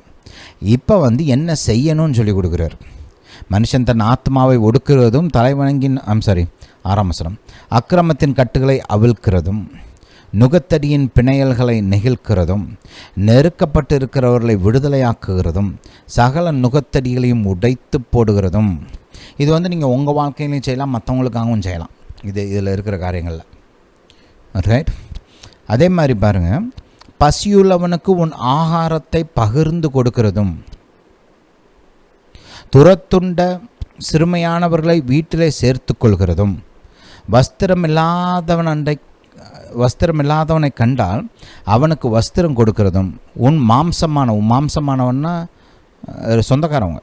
Speaker 1: இப்போ என்ன செய்யணும்னு சொல்லி கொடுக்குறாரு. மனுஷன் தன் ஆத்மாவை ஒடுக்கிறதும் தலைவணங்கின் 6ஆம் வசனம். அக்கிரமத்தின் கட்டுகளை அவிழ்க்கிறதும் நுகத்தடியின் பிணையல்களை நெகிழ்க்கிறதும் நெருக்கப்பட்டு இருக்கிறவர்களை விடுதலையாக்குகிறதும் சகல நுகத்தடிகளையும் உடைத்து போடுகிறதும். இது நீங்கள் உங்கள் வாழ்க்கையிலையும் செய்யலாம், மற்றவங்களுக்காகவும் செய்யலாம். இதில் இருக்கிற காரியங்களில் ரைட். அதே மாதிரி பாருங்கள், பசியுள்ளவனுக்கு உன் ஆகாரத்தை பகிர்ந்து கொடுக்கிறதும் துரத்துண்ட சிறுமையானவர்களை வீட்டிலே சேர்த்து கொள்கிறதும் வஸ்திரமில்லாதவனை கண்டால் அவனுக்கு வஸ்திரம் கொடுக்கிறதும் உன் மாம்சமானவன்னா சொந்தக்காரவங்க,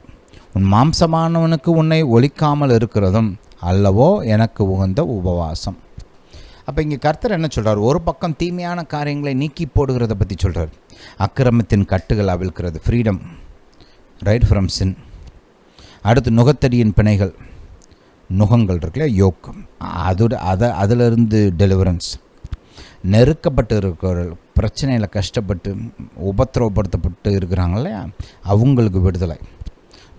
Speaker 1: உன் மாம்சமானவனுக்கு உன்னை ஒழிக்காமல் இருக்கிறதும் அல்லவோ எனக்கு உகந்த உபவாசம். அப்போ இங்கே கர்த்தர் என்ன சொல்கிறார்? ஒரு பக்கம் தீமையான காரியங்களை நீக்கி போடுகிறத பற்றி சொல்கிறார். அக்கிரமத்தின் கட்டுகள் அவிழ்க்கிறது, ஃப்ரீடம் ரைட் ஃப்ரம் சின். அடுத்து நுகத்தடியின் பிணைகள், நுகங்கள் இருக்குல்ல, யோக், அதிலிருந்து டெலிவரன்ஸ். நெருக்கப்பட்டு இருக்கிறவர்கள், பிரச்சனையில் கஷ்டப்பட்டு உபத்திரவப்படுத்தப்பட்டு இருக்கிறாங்க இல்லையா, அவங்களுக்கு விடுதலை.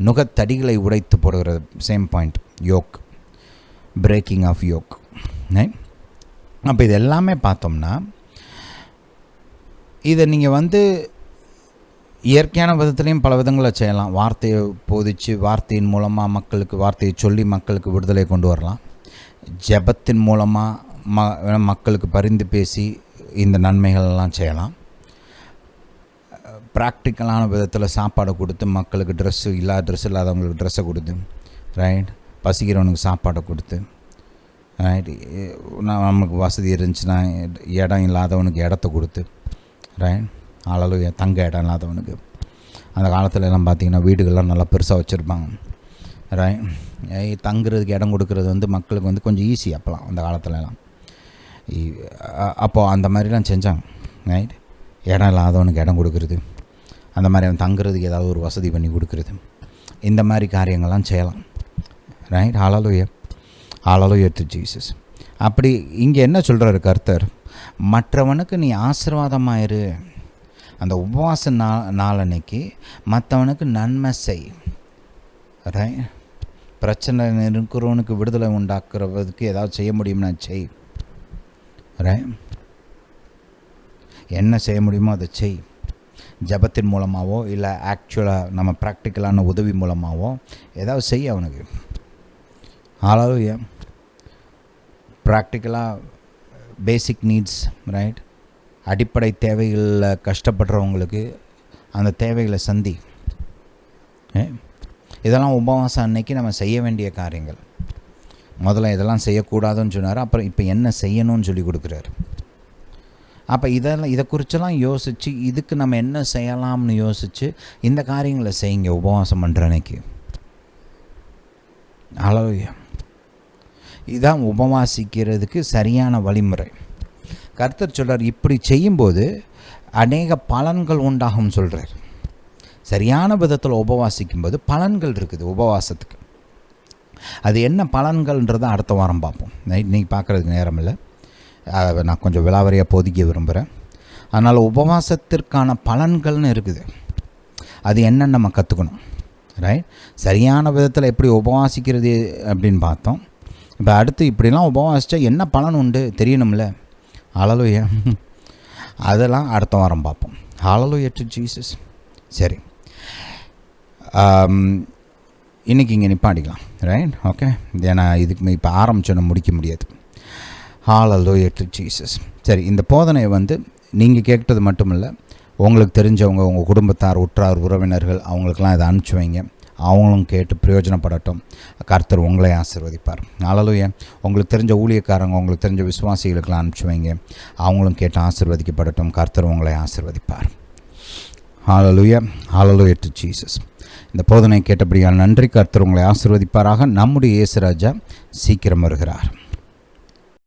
Speaker 1: நுகத்தடிகளை உடைத்து போடுகிறது, same point, yoke, breaking of yoke. அப்போ இது எல்லாமே பார்த்தோம்னா இதை நீங்கள் இயற்கையான விதத்துலேயும் பல விதங்களில் செய்யலாம். வார்த்தையை போதிச்சு, வார்த்தையின் மூலமாக வார்த்தையை சொல்லி மக்களுக்கு விடுதலை கொண்டு வரலாம். ஜெபத்தின் மூலமாக மக்களுக்கு பரிந்து பேசி இந்த நன்மைகளெல்லாம் செய்யலாம். ப்ராக்டிக்கலான விதத்தில் சாப்பாடை கொடுத்து மக்களுக்கு ட்ரெஸ்ஸு இல்லாதவங்களுக்கு ட்ரெஸ்ஸை கொடுத்து ரைட், பசிக்கிறவனுக்கு சாப்பாடை கொடுத்து ரைட், நமக்கு வசதி இருந்துச்சுன்னா இடம் இல்லாதவனுக்கு இடத்த கொடுத்து ரைட், அளவு தங்க இடம் இல்லாதவனுக்கு. அந்த காலத்துல எல்லாம் பார்த்திங்கன்னா வீடுகள்லாம் நல்லா பெருசாக வச்சுருப்பாங்க ரைட். தங்குறதுக்கு இடம் கொடுக்கறது மக்களுக்கு கொஞ்சம் ஈஸி அப்போலாம், அந்த காலத்துலலாம். அப்போது அந்த மாதிரிலாம் செஞ்சாங்க ரைட். இடம் இல்லாதவனுக்கு இடம் கொடுக்குறது, அந்த மாதிரி அவன் தங்குறதுக்கு ஏதாவது ஒரு வசதி பண்ணி கொடுக்குறது, இந்த மாதிரி காரியங்கள்லாம் செய்யலாம் ரைட். Hallelujah to Jesus. அப்படி இங்கே என்ன சொல்கிறாரு கர்த்தர்? மற்றவனுக்கு நீ ஆசீர்வாதமாயிரு. அந்த உபவாச நாளன்னைக்கு மற்றவனுக்கு நன்மை செய் ரைட். பிரச்சனை இருக்கிறவனுக்கு விடுதலை உண்டாக்குறதுக்கு ஏதாவது செய்ய முடியும்னா செய் ரைட். என்ன செய்ய முடியுமோ அதை செய். ஜபத்தின் மூலமாகவோ இல்லை ஆக்சுவலாக நம்ம ப்ராக்டிக்கலான உதவி மூலமாகவோ ஏதாவது செய்ய அவனுக்கு. ஹல்லேலூயா. ப்ராக்டிக்கலாக பேசிக் நீட்ஸ் ரைட், அடிப்படை தேவைகளில் கஷ்டப்படுறவங்களுக்கு அந்த தேவைகளை சந்தி. இதெல்லாம் உபவாசம் அன்னைக்கு நம்ம செய்ய வேண்டிய காரியங்கள். முதல்ல இதெல்லாம் செய்யக்கூடாதுன்னு சொன்னார், அப்புறம் இப்போ என்ன செய்யணும்னு சொல்லி கொடுக்குறாரு. அப்போ இதை குறிச்செல்லாம் யோசித்து இதுக்கு நம்ம என்ன செய்யலாம்னு யோசித்து இந்த காரியங்களை செய்யுங்க உபவாசம் பண்ணுற அன்னைக்கு. ஹல்லேலூயா. இதுதான் உபவாசிக்கிறதுக்கு சரியான வழிமுறை. கர்த்தர் சொல்கிறார், இப்படி செய்யும்போது அநேக பலன்கள் உண்டாகும் சொல்கிறார். சரியான விதத்தில் உபவாசிக்கும்போது பலன்கள் இருக்குது உபவாசத்துக்கு. அது என்ன பலன்கள்ன்றதை அடுத்த வாரம் பார்ப்போம். இன்றைக்கி பார்க்குறதுக்கு நேரம் இல்லை, அதை நான் கொஞ்சம் விலாவரியாக போதிக்க விரும்புகிறேன். அதனால் உபவாசத்திற்கான பலன்கள்னு இருக்குது, அது என்னன்னு நம்ம கற்றுக்கணும் ரைட். சரியான விதத்தில் எப்படி உபவாசிக்கிறது அப்படின்னு பார்த்தோம். இப்போ அடுத்து இப்படிலாம் உபவாசித்தா என்ன பலன் உண்டு தெரியணும்ல. ஹல்லேலூயா. அதெல்லாம் அடுத்த வாரம் பார்ப்போம். ஹல்லேலூயா டு ஜீசஸ். சரி, இன்றைக்கி இங்கே நிப்பாட்டிக்கலாம் ரைட். ஓகே, ஏன்னா இதுக்கு இப்போ ஆரம்பிச்சோன்னு முடிக்க முடியாது. ஹல்லேலூயா டு ஜீசஸ். சரி, இந்த போதனையை நீங்கள் கேட்டது மட்டும் இல்லை, உங்களுக்கு தெரிஞ்சவங்க, உங்கள் குடும்பத்தார், உற்றார், உறவினர்கள், அவங்களுக்கெல்லாம் இதை அனுப்பிச்சி வைங்க. அவங்களும் கேட்டு பிரயோஜனப்படட்டும். கர்த்தர் உங்களை ஆசீர்வதிப்பார். ஹல்லேலூயா. உங்களுக்கு தெரிஞ்ச ஊழியக்காரங்க, உங்களுக்கு தெரிஞ்ச விசுவாசிகளுக்கெல்லாம் அனுப்பிச்சி வைங்க. அவங்களும் கேட்டு ஆசீர்வதிக்கப்படட்டும். கர்த்தர் உங்களை ஆசீர்வதிப்பார். ஹல்லேலூயா. Hallelujah to Jesus. இந்த போதனை கேட்டபடியால் நன்றி. கர்த்தர் உங்களை ஆசீர்வதிப்பாராக. நம்முடைய இயேசு ராஜா சீக்கிரம் வருகிறார்.